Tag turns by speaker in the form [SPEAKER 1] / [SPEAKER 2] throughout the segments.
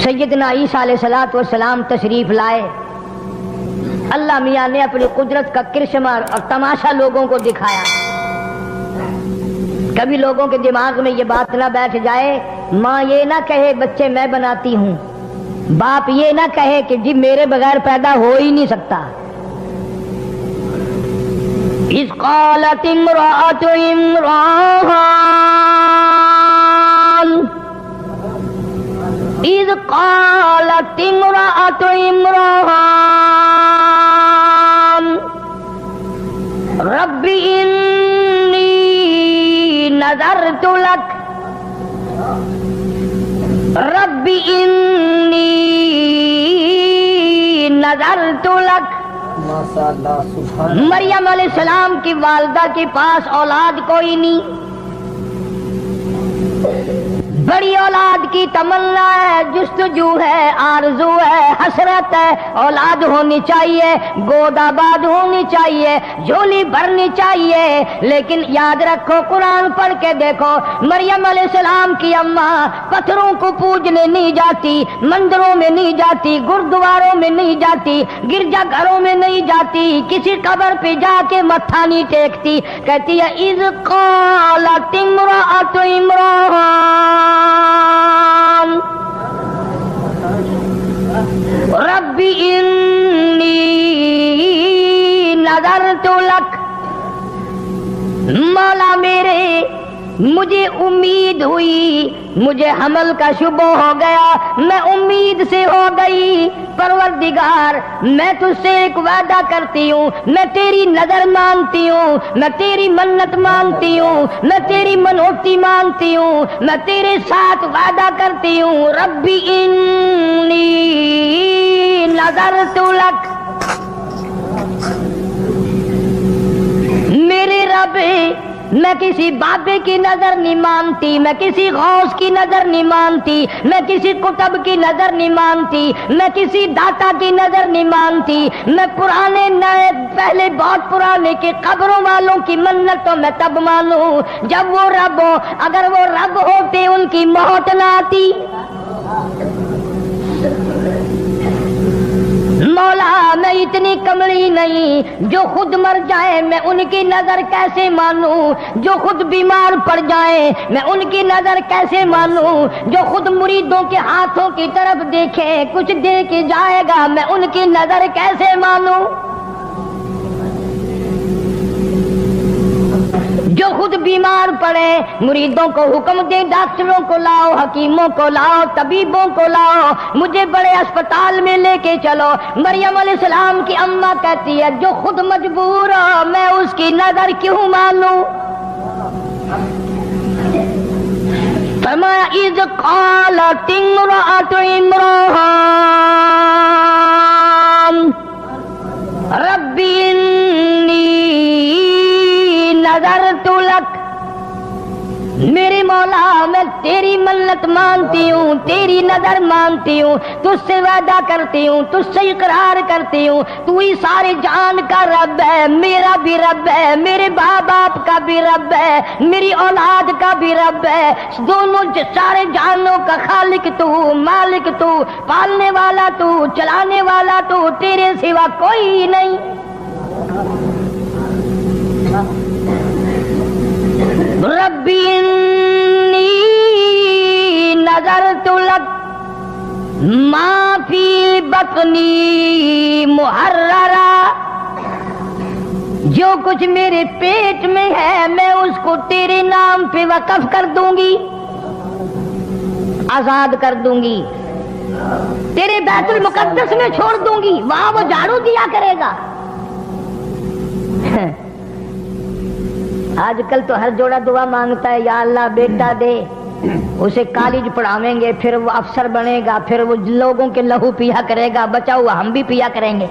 [SPEAKER 1] سیدنا عیسیٰ علیہ الصلوۃ والسلام تشریف لائے، اللہ میاں نے اپنی قدرت کا کرشمہ اور تماشا لوگوں کو دکھایا۔ کبھی لوگوں کے دماغ میں یہ بات نہ بیٹھ جائے، ماں یہ نہ کہے بچے میں بناتی ہوں، باپ یہ نہ کہے کہ جی میرے بغیر پیدا ہو ہی نہیں سکتا۔ اذ قالت امرأۃ عمران، اذ قالت امرأۃ عمران رب انی نذرت لک، رب انی نذرت لک۔ مریم علیہ السلام کی والدہ کے پاس اولاد کوئی نہیں، بڑی اولاد کی تمنا ہے، جستجو ہے، آرزو ہے، حسرت ہے، اولاد ہونی چاہیے، گود آباد ہونی چاہیے، جھولی بھرنی چاہیے۔ لیکن یاد رکھو، قرآن پڑھ کے دیکھو، مریم علیہ السلام کی اماں پتھروں کو پوجنے نہیں جاتی، مندروں میں نہیں جاتی، گردواروں میں نہیں جاتی، گرجا گھروں میں نہیں جاتی، کسی قبر پہ جا کے متھا نہیں ٹیکتی، کہتی ہے اذ قالت امرأۃ عمران رب انی نذرت لک۔ مولا میرے، مجھے امید ہوئی، مجھے حمل کا شبہ ہو گیا، میں امید سے ہو گئی، پروردگار میں تجھ سے ایک وعدہ کرتی ہوں، میں تیری نظر مانگتی ہوں، میں تیری منت مانگتی ہوں، میں تیری منوتی مانگتی ہوں، میں تیرے ساتھ وعدہ کرتی ہوں، ربی انی نذرت لک۔ میرے رب، میں کسی بابے کی نظر نہیں مانتی، میں کسی غوث کی نظر نہیں مانتی، میں کسی قطب کی نظر نہیں مانتی، میں کسی داتا کی نظر نہیں مانتی، میں پرانے نئے پہلے بہت پرانے کے قبروں والوں کی منت تو میں تب مانوں جب وہ رب ہو، اگر وہ رب ہوتے ان کی موت نہ آتی۔ مولا میں اتنی کملی نہیں جو خود مر جائے میں ان کی نظر کیسے مانوں، جو خود بیمار پڑ جائے میں ان کی نظر کیسے مانوں، جو خود مریدوں کے ہاتھوں کی طرف دیکھے کچھ دے کے جائے گا میں ان کی نظر کیسے مانوں، جو خود بیمار پڑے مریدوں کو حکم دے ڈاکٹروں کو لاؤ، حکیموں کو لاؤ، طبیبوں کو لاؤ، مجھے بڑے اسپتال میں لے کے چلو۔ مریم علیہ السلام کی اماں کہتی ہے جو خود مجبور ہو میں اس کی نظر کیوں مانوں؟ فرمایا اذ قالت امرأۃ عمران رب انی نذرت لک۔ میرے مولا میں تیری منت مانتی ہوں، تیری نظر مانتی ہوں، تجھ سے وعدہ کرتی ہوں، تجھ سے اقرار کرتی ہوں، تو ہی سارے جان کا رب ہے، میرا بھی رب ہے، میرے باپ باپ کا بھی رب ہے، میری اولاد کا بھی رب ہے، دونوں سارے جانوں کا خالق تو، مالک تو، پالنے والا تو، چلانے والا تو، تیرے سوا کوئی نہیں۔ ربی انی نذرت لک ما فی بطنی محررا، جو کچھ میرے پیٹ میں ہے میں اس کو تیرے نام پہ وقف کر دوں گی، آزاد کر دوں گی، تیرے بیت المقدس میں چھوڑ دوں گی، وہاں وہ جھاڑو دیا کرے گا۔ آج کل تو ہر جوڑا دعا مانگتا ہے یا اللہ بیٹا دے، اسے کالج پڑھاویں گے، پھر وہ افسر بنے گا، پھر وہ لوگوں کے لہو پیا کرے گا، بچا ہوا ہم بھی پیا کریں گے۔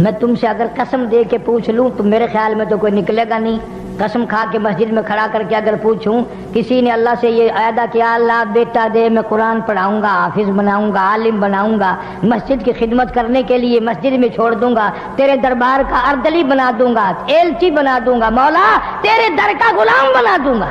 [SPEAKER 1] میں تم سے اگر قسم دے کے پوچھ لوں تو میرے خیال میں تو کوئی نکلے گا نہیں۔ قسم کھا کے مسجد میں کھڑا کر کے اگر پوچھوں کسی نے اللہ سے یہ عہدہ کیا اللہ بیٹا دے، میں قرآن پڑھاؤں گا، حافظ بناؤں گا، عالم بناؤں گا، مسجد کی خدمت کرنے کے لیے مسجد میں چھوڑ دوں گا، تیرے دربار کا اردلی بنا دوں گا، ایلچی بنا دوں گا، مولا تیرے در کا غلام بنا دوں گا،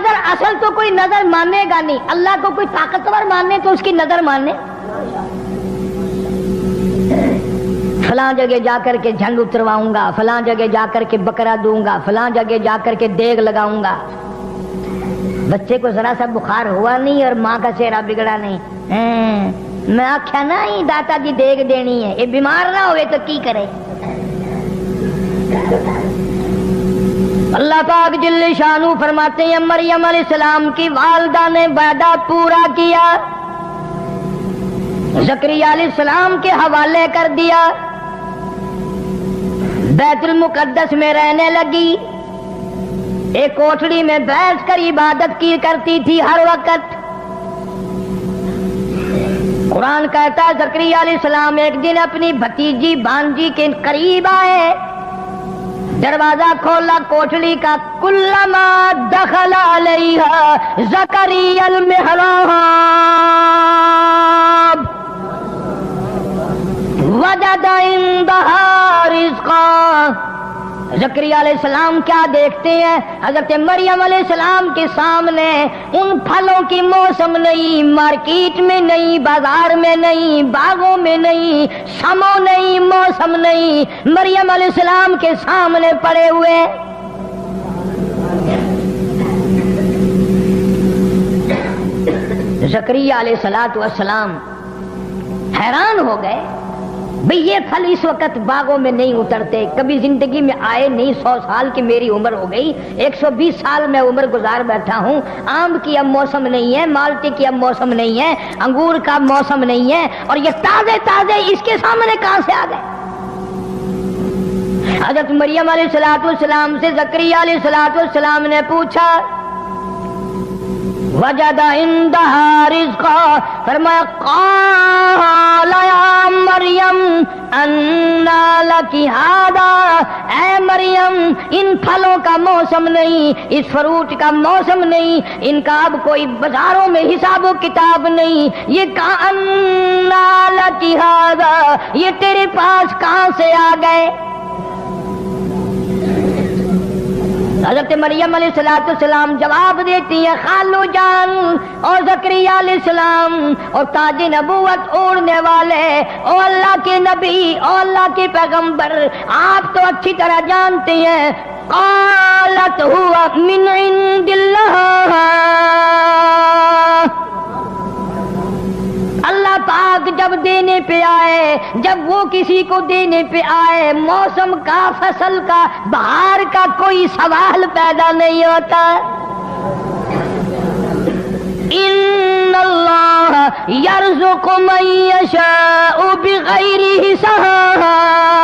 [SPEAKER 1] نظر اصل تو کوئی نظر ماننے گا نہیں، اللہ کو کوئی طاقتور ماننے تو اس کی نظر ماننے. فلاں جگہ جا کر کے جھنڈ اترواؤں گا، فلاں جگہ جا کر کے بکرا دوں گا، فلاں جگہ جا کر کے دیگ لگاؤں گا. بچے کو ذرا سا بخار ہوا نہیں اور ماں کا چہرہ بگڑا نہیں. میں آخیا نا ہی داتا جی دیگ دینی ہے، یہ بیمار نہ ہوئے تو کی کرے. اللہ پاک جل شانہ فرماتے ہیں مریم علیہ السلام کی والدہ نے وعدہ پورا کیا، زکریا علیہ السلام کے حوالے کر دیا، بیت المقدس میں رہنے لگی، ایک کوٹھڑی میں بیٹھ کر عبادت کی کرتی تھی ہر وقت. قرآن کہتا ہے زکریا علیہ السلام ایک دن اپنی بھتیجی بانجی کے قریب آئے، دروازہ کھولا کوٹھڑی کا. کلما دخل علیہا زکریا المحراب وجد عندہا رزقا. زکریا علیہ السلام کیا دیکھتے ہیں؟ حضرت مریم علیہ السلام کے سامنے ان پھلوں کی موسم نہیں، مارکیٹ میں نہیں، بازار میں نہیں، باغوں میں نہیں، سمو نہیں، موسم نہیں، مریم علیہ السلام کے سامنے پڑے ہوئے. زکریا علیہ السلام حیران ہو گئے، بھئی یہ پھل اس وقت باغوں میں نہیں اترتے، کبھی زندگی میں آئے نہیں. 100 سال کی میری عمر ہو گئی، 120 سال میں عمر گزار بیٹھا ہوں. آم کی اب موسم نہیں ہے، مالٹے کی اب موسم نہیں ہے، انگور کا موسم نہیں ہے، اور یہ تازے تازے اس کے سامنے کہاں سے آ گئے؟ حضرت مریم علیہ السلام سے زکریا علیہ السلام نے پوچھا، وجد عندہا رزقا، فرمایا قال یا مریم انا لکی ھذا، اے مریم ان پھلوں کا موسم نہیں، اس فروٹ کا موسم نہیں، ان کا اب کوئی بازاروں میں حساب و کتاب نہیں. یہ کہاں انا لکی ھذا، یہ تیرے پاس کہاں سے آ گئے؟ حضرت مریم علیہ السلام جواب دیتی ہیں، خالو جان اور زکریا علیہ السلام اور تاج نبوت اوڑھنے والے، او اللہ کے نبی، او اللہ کے پیغمبر، آپ تو اچھی طرح جانتے ہیں. قالت ہوا من عند اللہ، اللہ پاک جب دینے پہ آئے، جب وہ کسی کو دینے پہ آئے، موسم کا، فصل کا، بہار کا کوئی سوال پیدا نہیں ہوتا. ان اللہ یرزق من یشاء بغیر حساب،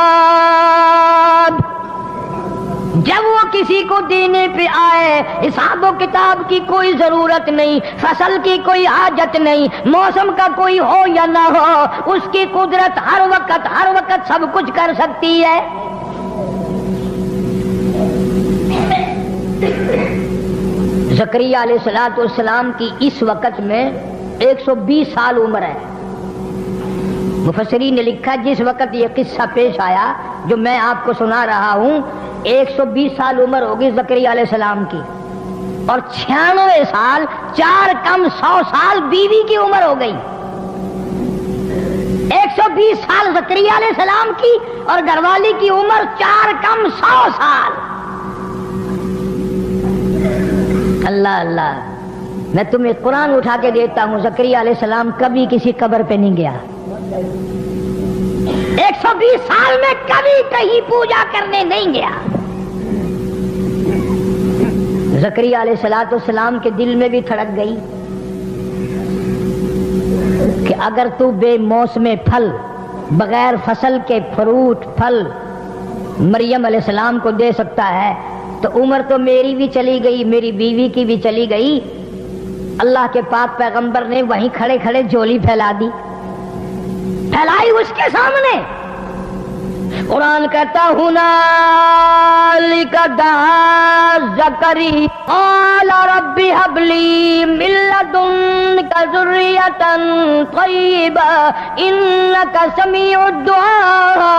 [SPEAKER 1] جب وہ کسی کو دینے پہ آئے حساب و کتاب کی کوئی ضرورت نہیں، فصل کی کوئی حاجت نہیں، موسم کا کوئی ہو یا نہ ہو، اس کی قدرت ہر وقت سب کچھ کر سکتی ہے. زکریا علیہ السلام کی اس وقت میں 120 سال عمر ہے. مفسرین نے لکھا جس وقت یہ قصہ پیش آیا جو میں آپ کو سنا رہا ہوں، 120 سال عمر ہوگی زکریا علیہ السلام کی، اور 96 سال 4 کم 100 سال بیوی کی عمر ہو گئی. 120 سال زکریا علیہ السلام کی اور گھر والی کی عمر 4 کم 100 سال. اللہ اللہ، میں تمہیں قرآن اٹھا کے دیتا ہوں، زکریا علیہ السلام کبھی کسی قبر پہ نہیں گیا. 120 سال میں کبھی کہیں پوجا کرنے نہیں گیا. زکریا علیہ السلام کے دل میں بھی تھڑک گئی کہ اگر تو بے موسم پھل، بغیر فصل کے فروٹ پھل مریم علیہ السلام کو دے سکتا ہے تو عمر تو میری بھی چلی گئی، میری بیوی کی بھی چلی گئی. اللہ کے پاک پیغمبر نے وہیں کھڑے کھڑے جھولی پھیلا دی، پھیلائی اس کے سامنے. قرآن کہتا ہنالک دعا زکریا قال رب هب لي من لدنك ذرية طيبة إنك سميع الدعاء.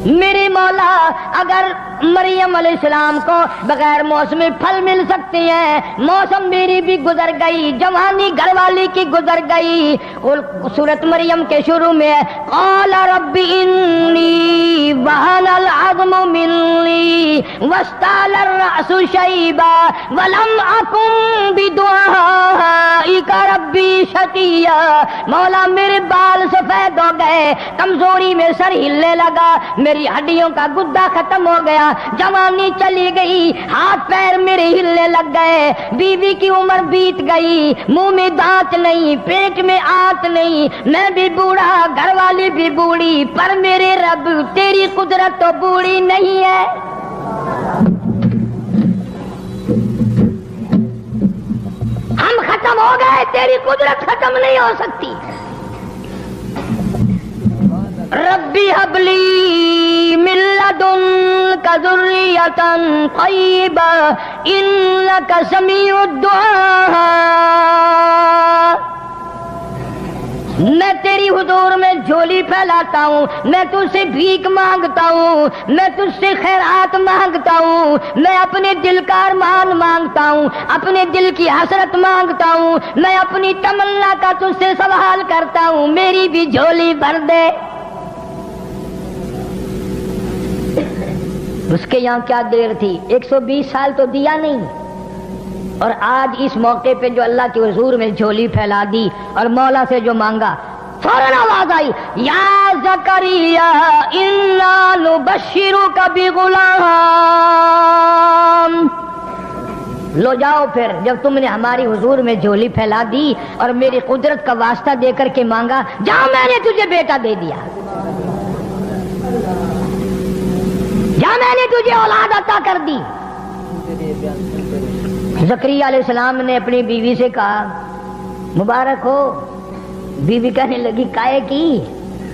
[SPEAKER 1] میرے مولا اگر مریم علیہ السلام کو بغیر موسمی پھل مل سکتے ہیں، موسم میری بھی گزر گئی، جوانی گھر والی کی گزر گئی۔ سورۃ مریم کے شروع میں قال رب انی وہن العظم منی واشتعل الرأس شیبا ولم اکن بدعائک ربی شقیا۔ مولا میرے بال سفید ہو گئے، کمزوری میں سر ہلنے لگا، میری ہڈیوں کا گدا ختم ہو گیا، جوانی چلی گئی، ہاتھ پیر میرے ہلنے لگ گئے، بیوی کی عمر بیت گئی، منہ میں دانت نہیں، پیٹ میں آنت نہیں، میں بھی بوڑھا، گھر والی بھی بوڑھی، پر میرے رب تیری قدرت تو بوڑھی نہیں ہے۔ ہم ختم ہو گئے، تیری قدرت ختم نہیں ہو سکتی۔ ربی حبلی من لدنک ذریۃ طیبہ انک سمیع الدعاء۔ میں تیری حضور میں جھولی پھیلاتا ہوں، میں تجھ سے بھیک مانگتا ہوں، میں تجھ سے خیرات مانگتا ہوں، میں اپنے دل کا ارمان مانگتا ہوں، اپنے دل کی حسرت مانگتا ہوں، میں اپنی تمنا کا تجھ سے سوال کرتا ہوں، میری بھی جھولی بھر دے۔ اس کے یہاں کیا دیر تھی، 120 سال تو دیا نہیں، اور آج اس موقع پہ جو اللہ کے حضور میں جھولی پھیلا دی اور مولا سے جو مانگا، فوراً آواز آئی یا زکریا انا نبشرک بغلام۔ لو جاؤ، پھر جب تم نے ہماری حضور میں جھولی پھیلا دی اور میری قدرت کا واسطہ دے کر کے مانگا، جاؤ میں نے تجھے بیٹا دے دیا، جا میں نے تجھے اولاد عطا کر دی۔ زکریا علیہ السلام نے اپنی بیوی سے کہا مبارک ہو۔ بیوی کہنے لگی کائے کی؟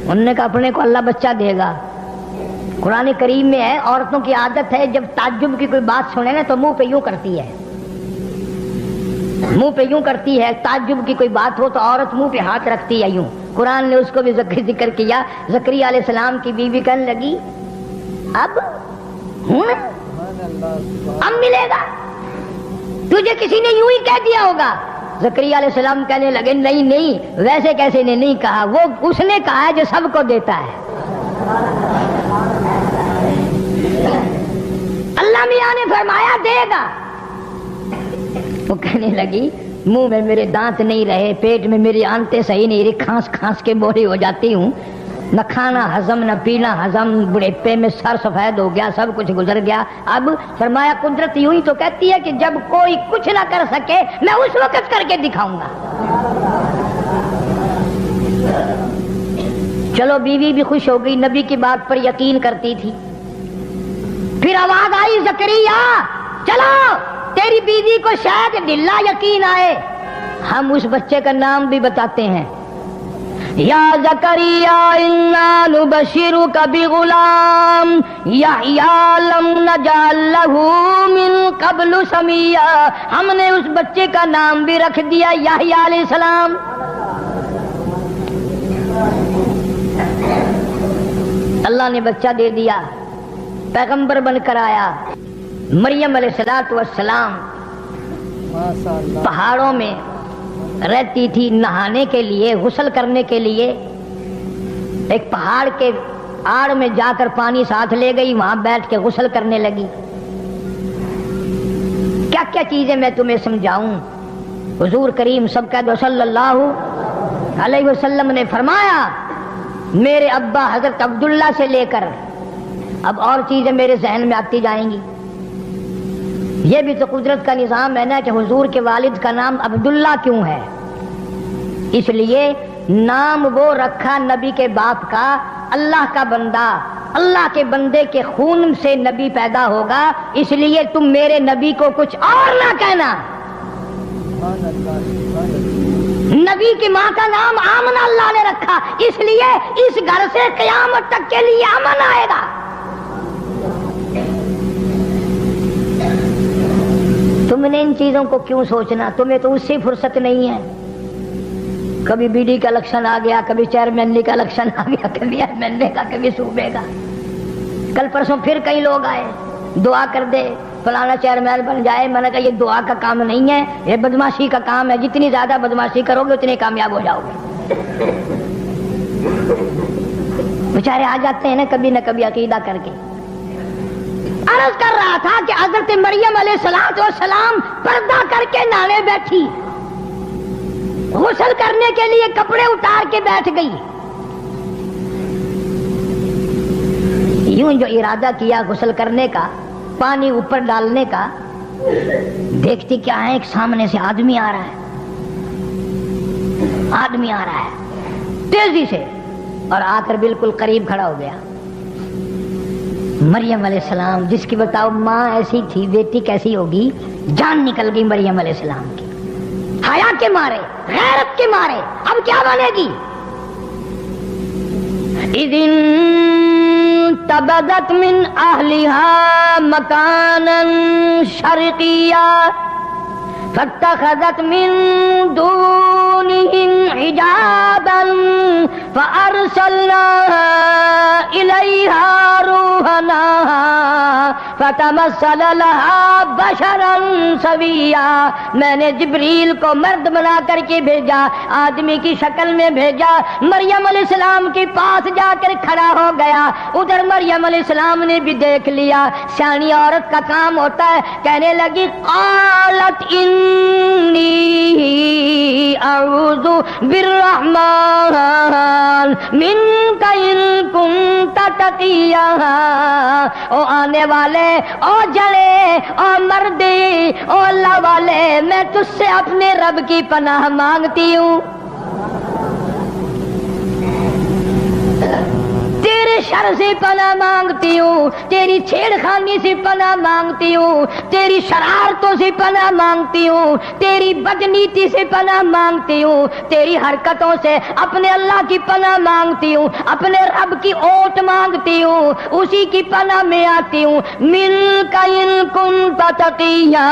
[SPEAKER 1] انہوں نے کہا اپنے کو اللہ بچہ دے گا۔ قرآن کریم میں ہے، عورتوں کی عادت ہے جب تعجب کی کوئی بات سنے نا تو منہ پہ یوں کرتی ہے، منہ پہ یوں کرتی ہے، تعجب کی کوئی بات ہو تو عورت منہ پہ ہاتھ رکھتی ہے یوں۔ قرآن نے اس کو بھی ذکر کیا۔ زکریا علیہ السلام کی بیوی کہنے لگی اب ملے گا، تجھے کسی نے یوں ہی کہہ دیا ہوگا۔ زکریا علیہ السلام کہنے لگے نہیں نہیں، ویسے کیسے نے نہیں کہا، وہ اس نے کہا ہے جو سب کو دیتا ہے۔ اللہ میاں نے فرمایا دے گا۔ وہ کہنے لگی منہ میں میرے دانت نہیں رہے، پیٹ میں میری آنتیں صحیح نہیں رہی، کھانس کھانس کے بوڑھی ہو جاتی ہوں، نہ کھانا ہضم نہ پینا ہضم، بڑھاپے میں سر سفید ہو گیا، سب کچھ گزر گیا۔ اب فرمایا قدرت یوں ہی تو کہتی ہے کہ جب کوئی کچھ نہ کر سکے میں اس وقت کر کے دکھاؤں گا۔ چلو بیوی بھی خوش ہو گئی، نبی کی بات پر یقین کرتی تھی۔ پھر آواز آئی زکریا چلو تیری بیوی کو شاید ڈھلا یقین آئے، ہم اس بچے کا نام بھی بتاتے ہیں۔ یا زکریا انا نبشرک بغلام یحییٰ لم نجعل لہ من قبل سمیہ۔ ہم نے اس بچے کا نام بھی رکھ دیا یحییٰ علیہ السلام۔ اللہ نے بچہ دے دیا، پیغمبر بن کر آیا۔ مریم علیہ السلام پہاڑوں میں رہتی تھی، نہانے کے لیے، غسل کرنے کے لیے ایک پہاڑ کے آڑ میں جا کر پانی ساتھ لے گئی، وہاں بیٹھ کے غسل کرنے لگی۔ کیا کیا چیزیں میں تمہیں سمجھاؤں۔ حضور کریم سب کہہ دو صلی اللہ علیہ وسلم نے فرمایا میرے ابا حضرت عبداللہ سے لے کر اب اور چیزیں میرے ذہن میں آتی جائیں گی۔ یہ بھی تو قدرت کا نظام ہے نا کہ حضور کے والد کا نام عبداللہ کیوں ہے؟ اس لیے نام وہ رکھا نبی کے باپ کا، اللہ کا بندہ، اللہ کے بندے کے خون سے نبی پیدا ہوگا، اس لیے تم میرے نبی کو کچھ اور نہ کہنا۔ نبی کی ماں کا نام آمنہ اللہ نے رکھا، اس لیے اس گھر سے قیامت تک کے لیے امن آئے گا۔ تم نے ان چیزوں کو کیوں سوچنا؟ تمہیں تو اس سے فرصت نہیں ہے۔ کبھی بی ڈی کا الیکشن آ گیا، کبھی چیئرمین کا الیکشن آ گیا، کبھی ایم ایل اے کا، کبھی صوبے کا، کل پرسوں پھر کئی لوگ آئے، دعا کر دے فلانا چیئرمین بن جائے. میں نے کہا یہ دعا کا کام نہیں ہے, یہ بدماشی کا کام ہے. جتنی زیادہ بدماشی کرو گے اتنے کامیاب ہو جاؤ گے. بیچارے آ جاتے ہیں نا کبھی نہ کبھی عقیدہ کر کے. عرض کر رہا تھا کہ حضرت مریم علیہ السلام پردہ کر کے نہانے بیٹھی, غسل کرنے کے لیے کپڑے اتار کے بیٹھ گئی. یوں جو ارادہ کیا غسل کرنے کا, پانی اوپر ڈالنے کا, دیکھتی کیا ہے, ایک سامنے سے آدمی آ رہا ہے, آدمی آ رہا ہے تیزی سے, اور آ کر بالکل قریب کھڑا ہو گیا. مریم علیہ السلام جس کی بتاؤ ماں ایسی تھی, بیٹی کیسی ہوگی, جان نکل گئی مریم علیہ السلام کی. حیا کے مارے, غیرت کے مارے اب کیا بنے گی. اذن تبدت من اہلها مکانا شرقیا فاتخذت من دونهم حجابا فارسلنا الیها روحنا فتمثل لها بشرا سویا. میں نے جبریل کو مرد بنا کر کے بھیجا, آدمی کی شکل میں بھیجا. مریم علیہ السلام کے پاس جا کر کھڑا ہو گیا. ادھر مریم علیہ السلام نے بھی دیکھ لیا. سیانی عورت کا کام ہوتا ہے. کہنے لگی قالت انی اعوذ بالرحمن منک ان کنت تقیا. او آنے والے, او جڑے, او مردی, او اللہ والے, میں تجھ سے اپنے رب کی پناہ مانگتی ہوں. تیرے شر سے پناہ مانگتی ہوں, تیری چھیڑ خانی سے پناہ مانگتی ہوں, تیری شرارتوں سے پناہ مانگتی ہوں, تیری بدنیتی سے پناہ مانگتی ہوں, تیری حرکتوں سے اپنے اللہ کی پناہ مانگتی ہوں, اپنے رب کی اوٹ مانگتی ہوں, اسی کی پناہ میں آتی ہوں. ملک ان کنت تقیا.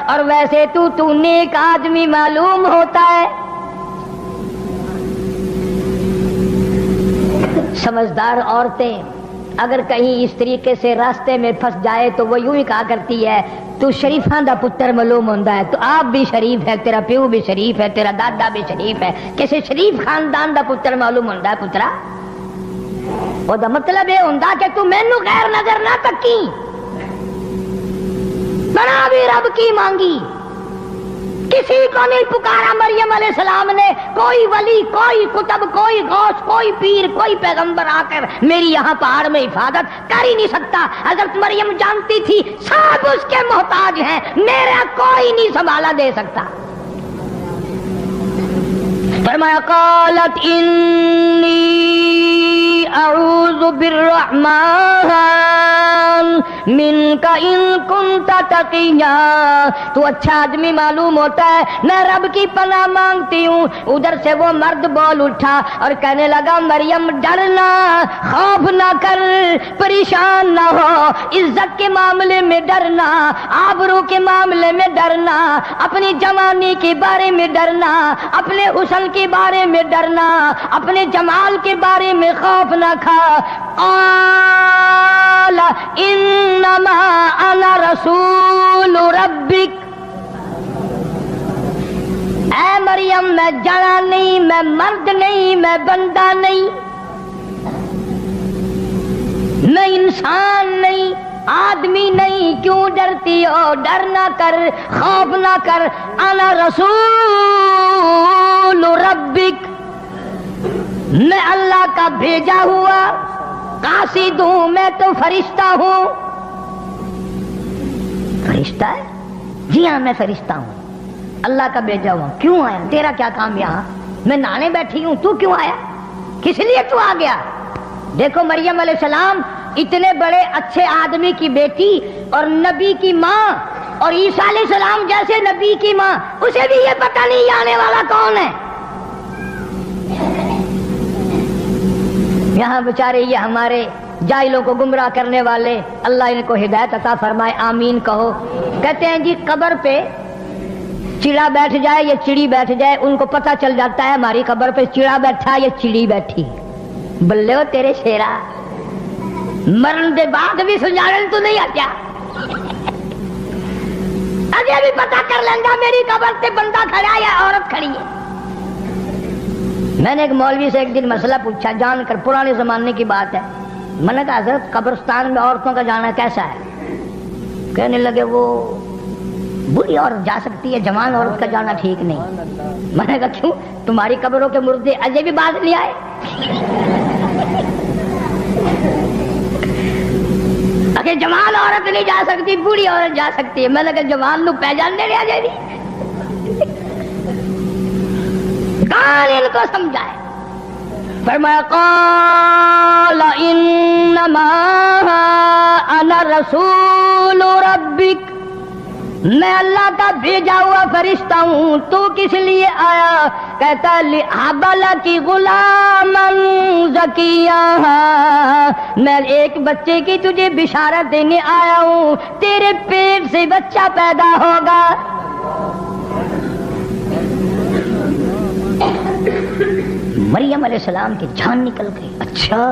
[SPEAKER 1] اور ویسے تو نیک آدمی معلوم ہوتا ہے. سمجھدار عورتیں اگر کہیں اس طریقے سے راستے میں پھنس جائے تو وہ یوں ہی کہا کرتی ہے تو شریفاں دا پتر معلوم ہوتا ہے. تو آپ بھی شریف ہے, تیرا پیو بھی شریف ہے, تیرا دادا بھی شریف ہے, کسی شریف خاندان دا پتر معلوم ہوتا ہے. پترا وہ دا مطلب یہ ہوتا کہ تو مینوں غیر نظر نہ تکی, بنا بھی رب کی مانگی, کسی کو نہیں پکارا. مریم علیہ السلام نے کوئی ولی, کوئی کتب, کوئی غوث, کوئی پیر, کوئی پیغمبر آ کر میری یہاں پہاڑ میں حفاظت کر ہی نہیں سکتا. حضرت مریم جانتی تھی سب اس کے محتاج ہیں, میرا کوئی نہیں سنبھالا دے سکتا. فرمایا قالت انی اعوذ بالرحمن منک ان کنت تقیا. تو اچھا آدمی معلوم ہوتا ہے, میں رب کی پناہ مانگتی ہوں. ادھر سے وہ مرد بول اٹھا اور کہنے لگا مریم ڈرنا, خوف نہ کر, پریشان نہ ہو, عزت کے معاملے میں ڈرنا, آبرو کے معاملے میں ڈرنا, اپنی جوانی کے بارے میں ڈرنا, اپنے حسن کے بارے میں ڈرنا, اپنے جمال کے بارے میں خوف نہ کھا. قال انما انا رسول ربک. اے مریم میں جڑا نہیں, میں مرد نہیں, میں بندہ نہیں, میں انسان نہیں, آدمی نہیں. کیوں ڈرتی ہو؟ ڈر نہ کر, خوف نہ کر. انا رسول ربک, میں اللہ کا بھیجا ہوا قاصد ہوں, میں تو فرشتہ ہوں. فرشتہ ہے؟ جی ہاں میں فرشتہ ہوں, اللہ کا بھیجا ہوا. کیوں آیا؟ تیرا کیا کام یہاں؟ میں نہانے بیٹھی ہوں, تو کیوں آیا؟ کس لیے تو آ گیا؟ دیکھو مریم علیہ السلام اتنے بڑے اچھے آدمی کی بیٹی اور نبی کی ماں, اور عیسیٰ علیہ السلام جیسے نبی کی ماں, اسے بھی یہ پتہ نہیں یہ آنے والا کون ہے. یہاں بیچارے یہ ہمارے جاہلوں کو گمراہ کرنے والے, اللہ ان کو ہدایت عطا فرمائے, آمین کہو. کہتے ہیں جی قبر پہ چڑا بیٹھ جائے یا چڑی بیٹھ جائے, ان کو پتہ چل جاتا ہے ہماری قبر پہ چڑا بیٹھا یا چڑی بیٹھی. بلے ہو تیرے شیرا, مرن دے بعد بھی سنجھاڑن تو نہیں آتیا اجے بھی پتا کر لینگا میری قبر تے بندہ کھڑا ہے یا عورت کھڑی ہے. میں نے ایک مولوی سے ایک دن مسئلہ پوچھا جان کر، پرانے زمانے کی بات ہے. میں نے کہا حضرت قبرستان میں عورتوں کا جانا کیسا ہے؟ کہنے لگے وہ بری عورت جا سکتی ہے، جوان عورت کا جانا ٹھیک نہیں. میں نے کہا کیوں؟ تمہاری قبروں کے مردے اجے بھی باز نہیں آئے؟ اگر جوان عورت نہیں جا سکتی بوڑھی عورت جا سکتی ہے. میں نے کہا جوان لوگ پہچان دے رہے آ جائے کون ان کو سمجھائے؟ فرمایا قال انما انا رسول ربک، میں اللہ کا بھیجا ہوا فرشتہ ہوں، تو کس لیے آیا؟ کہتا لِأَحَبَ لَكِ غُلَامًا زَكِيًّا، میں ایک بچے کی تجھے بشارت دینے آیا ہوں، تیرے پیٹ سے بچہ پیدا ہوگا. مریم علیہ السلام کی جان نکل گئی. اچھا.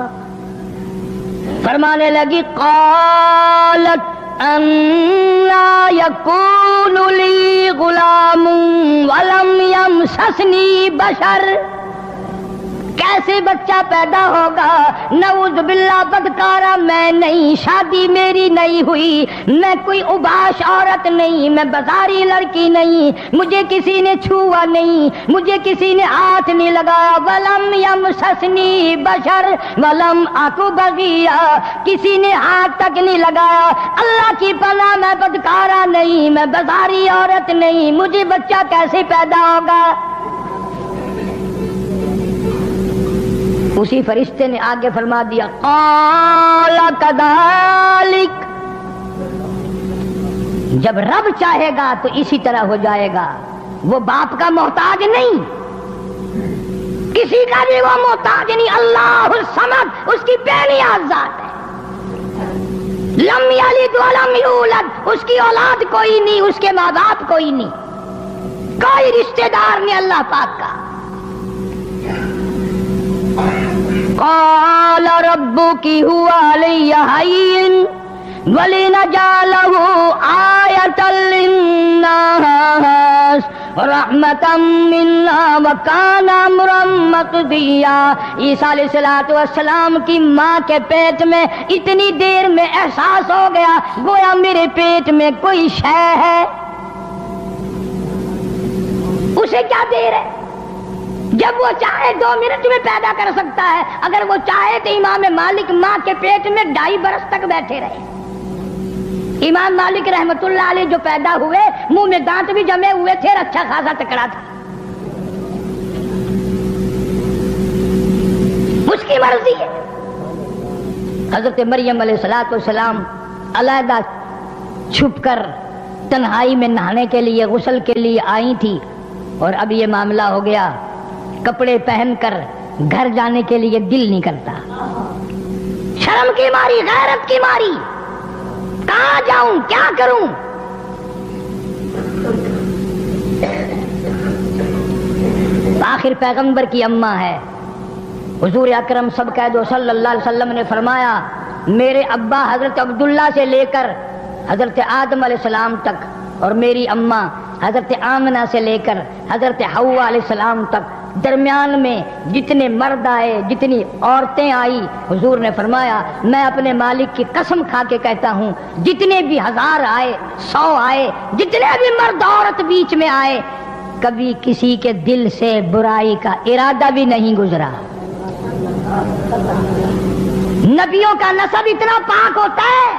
[SPEAKER 1] فرمانے لگی قالت انا یکون لی غلام ولم یمسسنی بشر، کیسے بچہ پیدا ہوگا؟ نعوذ باللہ، بدکارا میں نہیں، شادی میری نہیں ہوئی، میں کوئی اوباش عورت نہیں، میں بازاری لڑکی نہیں، مجھے کسی نے چھوا نہیں، مجھے کسی نے ہاتھ نہیں لگایا. ولم یمسسنی بشر ولم اکو بغیا، کسی نے ہاتھ تک نہیں لگایا. اللہ کی پناہ، میں بدکارا نہیں، میں بازاری عورت نہیں، مجھے بچہ کیسے پیدا ہوگا؟ اسی فرشتے نے آگے فرما دیا قال کذالک، جب رب چاہے گا تو اسی طرح ہو جائے گا. وہ باپ کا محتاج نہیں، کسی کا بھی وہ محتاج نہیں. اللہ الصمد اس کی بے نیاز ذات ہے. لم یلد ولم یولد، اس کی اولاد کوئی نہیں، اس کے ماں باپ کوئی نہیں، کوئی رشتہ دار نہیں اللہ پاک کا. قال ربک هو علی ہین ولنجعلہ آیۃ للناس رحمتا منا وکان امرا مقضیا. عیسیٰ علیہ السلام کی ماں کے پیٹ میں اتنی دیر میں احساس ہو گیا گویا میرے پیٹ میں کوئی شے ہے. اسے کیا دیر ہے؟ جب وہ چاہے 2 منٹ میں پیدا کر سکتا ہے. اگر وہ چاہے تو امام مالک ماں کے پیٹ میں 2.5 برس تک بیٹھے رہے. امام مالک رحمت اللہ علیہ جو پیدا ہوئے منہ میں دانت بھی جمے ہوئے تھے، اچھا خاصا تکڑا تھا. اس کی مرضی ہے. حضرت مریم علیہ السلام علیحدہ چھپ کر تنہائی میں نہانے کے لیے غسل کے لیے آئی تھی، اور اب یہ معاملہ ہو گیا. کپڑے پہن کر گھر جانے کے لیے دل نہیں کرتا، شرم کی ماری، غیرت کی ماری، کہاں جاؤں، کیا کروں. آخر پیغمبر کی اماں ہے. حضور اکرم سب کہہ دو صلی اللہ علیہ وسلم نے فرمایا میرے ابا حضرت عبداللہ سے لے کر حضرت آدم علیہ السلام تک، اور میری اماں حضرت آمنہ سے لے کر حضرت حوا علیہ السلام تک، درمیان میں جتنے مرد آئے، جتنی عورتیں آئی، حضور نے فرمایا میں اپنے مالک کی قسم کھا کے کہتا ہوں جتنے بھی 1000 آئے، 100 آئے، جتنے بھی مرد عورت بیچ میں آئے، کبھی کسی کے دل سے برائی کا ارادہ بھی نہیں گزرا. نبیوں کا نسب اتنا پاک ہوتا ہے.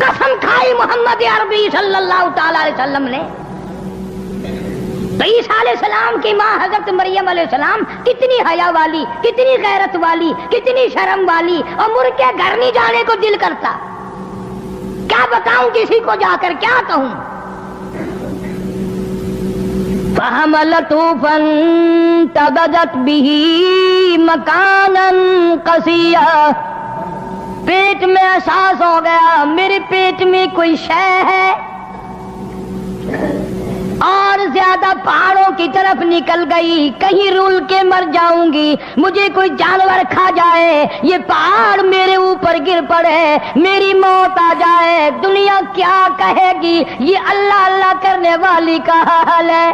[SPEAKER 1] قسم کھائی محمد عربی صلی اللہ تعالی علیہ وسلم نے. تو عیسیٰ علیہ السلام کی ماں حضرت مریم علیہ السلام کتنی حیا والی، کتنی غیرت والی، کتنی شرم والی، اور مر کے گھر نہیں جانے کو دل کرتا. کیا بتاؤں کسی کو جا کر، کیا کہوں. فَحَمَلَتْهُ فَانْتَبَذَتْ بِهِ مَكَانًا قَصِيًّا، پیٹ میں احساس ہو گیا میرے پیٹ میں کوئی شے ہے. اور زیادہ پہاڑوں کی طرف نکل گئی، کہیں رول کے مر جاؤں گی، مجھے کوئی جانور کھا جائے، یہ پہاڑ میرے اوپر گر پڑے، میری موت آ جائے، دنیا کیا کہے گی؟ یہ اللہ اللہ کرنے والی کا حال ہے۔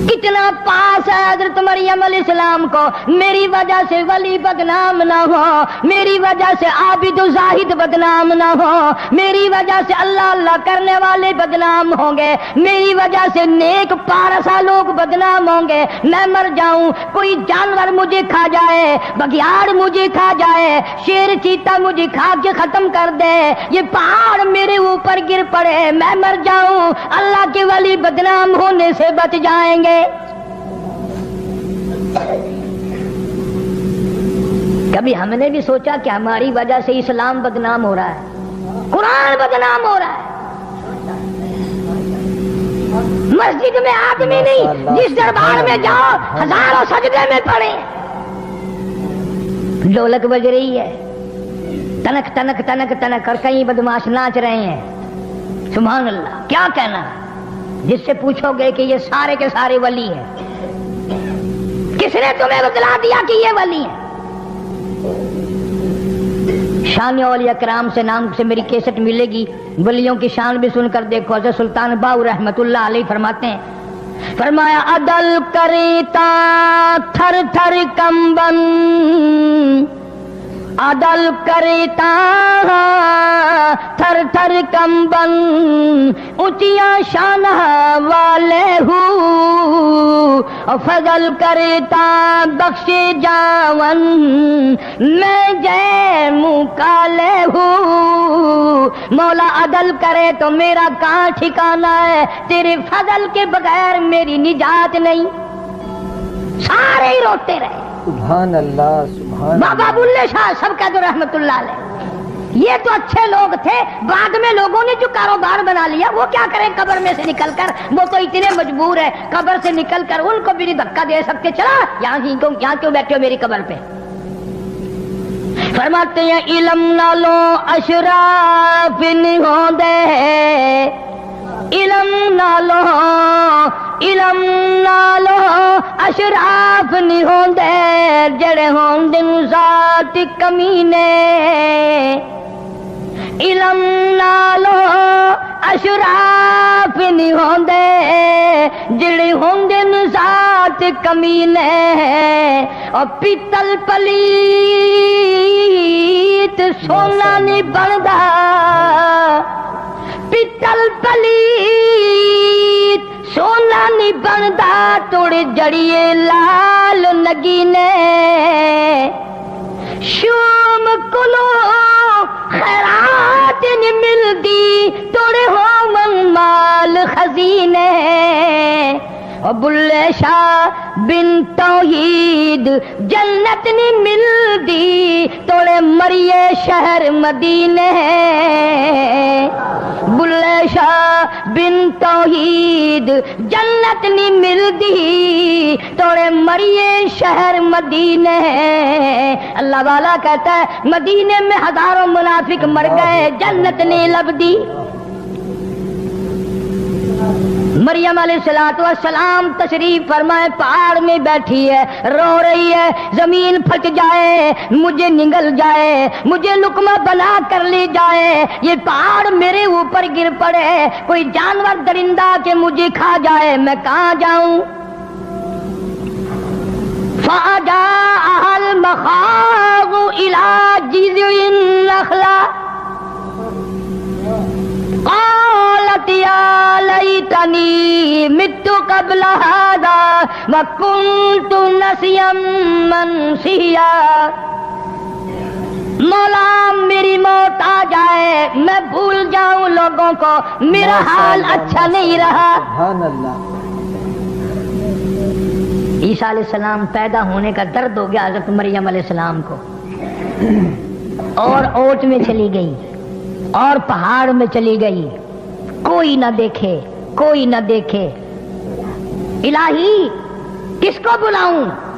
[SPEAKER 1] کتنا پاس ہے حضرت مریم علیہ السلام کو، میری وجہ سے ولی بدنام نہ ہو، میری وجہ سے عابد و زاہد بدنام نہ ہو، میری وجہ سے اللہ اللہ کرنے والے بدنام ہوں گے، میری وجہ سے نیک پارسا لوگ بدنام ہوں گے، میں مر جاؤں، کوئی جانور مجھے کھا جائے، بگیاڑ مجھے کھا جائے، شیر چیتا مجھے کھا کے ختم کر دے، یہ پہاڑ میرے اوپر گر پڑے، میں مر جاؤں، اللہ کے ولی بدنام ہونے سے بچ جائیں گے۔ کبھی ہم نے بھی سوچا کہ ہماری وجہ سے اسلام بدنام ہو رہا ہے، قرآن بدنام ہو رہا ہے؟ مسجد میں آدمی نہیں، جس دربار میں جاؤ ہزاروں سجدے میں پڑے، ڈھولک بج رہی ہے، تنک تنک تنک تنک، اور کئی بدماش ناچ رہے ہیں، سبحان اللہ۔ کیا کہنا جس سے پوچھو گے کہ یہ سارے کے سارے ولی ہیں، کس نے تمہیں بتلا دیا کہ یہ ولی ہیں؟ شان اولیاء کرام سے نام سے میری کیسٹ ملے گی، ولیوں کی شان بھی سن کر دیکھو۔ حضرت سلطان باؤ رحمت اللہ علیہ فرماتے ہیں، فرمایا عدل کریتا تھر تھر کمبن، عدل کرتا تھر تھر کمبن، اونچیا شان والے ہوں، فضل کرتا بخشے جاون، میں جے مکالے ہوں، مولا عدل کرے تو میرا کہاں ٹھکانا ہے، تیرے فضل کے بغیر میری نجات نہیں۔ سارے ہی روتے رہے،
[SPEAKER 2] سبحان اللہ سبحان
[SPEAKER 1] بابا بلے شاہ سب کا جو رحمت اللہ علیہ، یہ تو اچھے لوگ تھے، بعد میں لوگوں نے جو کاروبار بنا لیا وہ کیا کریں قبر میں سے نکل کر، وہ تو اتنے مجبور ہے قبر سے نکل کر، ان کو بھی نہیں دھکا دے سکتے، چلا یہاں کیوں بیٹھے ہو میری قبر پہ۔ فرماتے ہیں علم نہ لو اشراف نہیں ہوندے، علم نہ لو، علم نہ لو اشراف نہیں ہوندے، جڑے ہوندے ذات کمینے، علم نہ لو اشراف نہیں ہوندے، جڑے ہوندے ذات کمینے، اور پیتل پلیت سونا نہیں بندا، پیتل پلیت سونا نہیں بندا، توڑے جڑیے لال نگینے، شوم کلو خیرات نہیں ملدی، توڑے ہو من مال خزینے، اور بلے شاہ بن توحید جنت نہیں ملدی، توڑے مریے شہر مدینے، بلے شاہ بن توحید جنت نہیں ملدی، توڑے مریے شہر مدینے۔ اللہ والا کہتا ہے مدینے میں ہزاروں منافق مر گئے، جنت نہیں لبدی۔ مریم علیہ السلام تشریف فرمائے، پہاڑ میں بیٹھی ہے، رو رہی ہے، زمین پھٹ جائے، مجھے نگل جائے، مجھے لقمہ بنا کر لے جائے، یہ پہاڑ میرے اوپر گر پڑے، کوئی جانور درندہ کہ مجھے کھا جائے، میں کہاں جاؤں؟ فَأَجَاءَهَا الْمَخَاضُ إِلَى جِذْعِ النَّخْلَةِ قالت یا لیتنی مت قبل هذا وکنت نسیا منسیا، مولا میری موت آ جائے، میں بھول جاؤں لوگوں کو، میرا حال اچھا نہیں رہا۔
[SPEAKER 2] سبحان اللہ۔
[SPEAKER 1] عیسیٰ علیہ السلام پیدا ہونے کا درد ہو گیا حضرت مریم علیہ السلام کو، اور اوٹ میں چلی گئی اور پہاڑ میں چلی گئی، کوئی نہ دیکھے، کوئی نہ دیکھے، الہی کس کو بلاؤں؟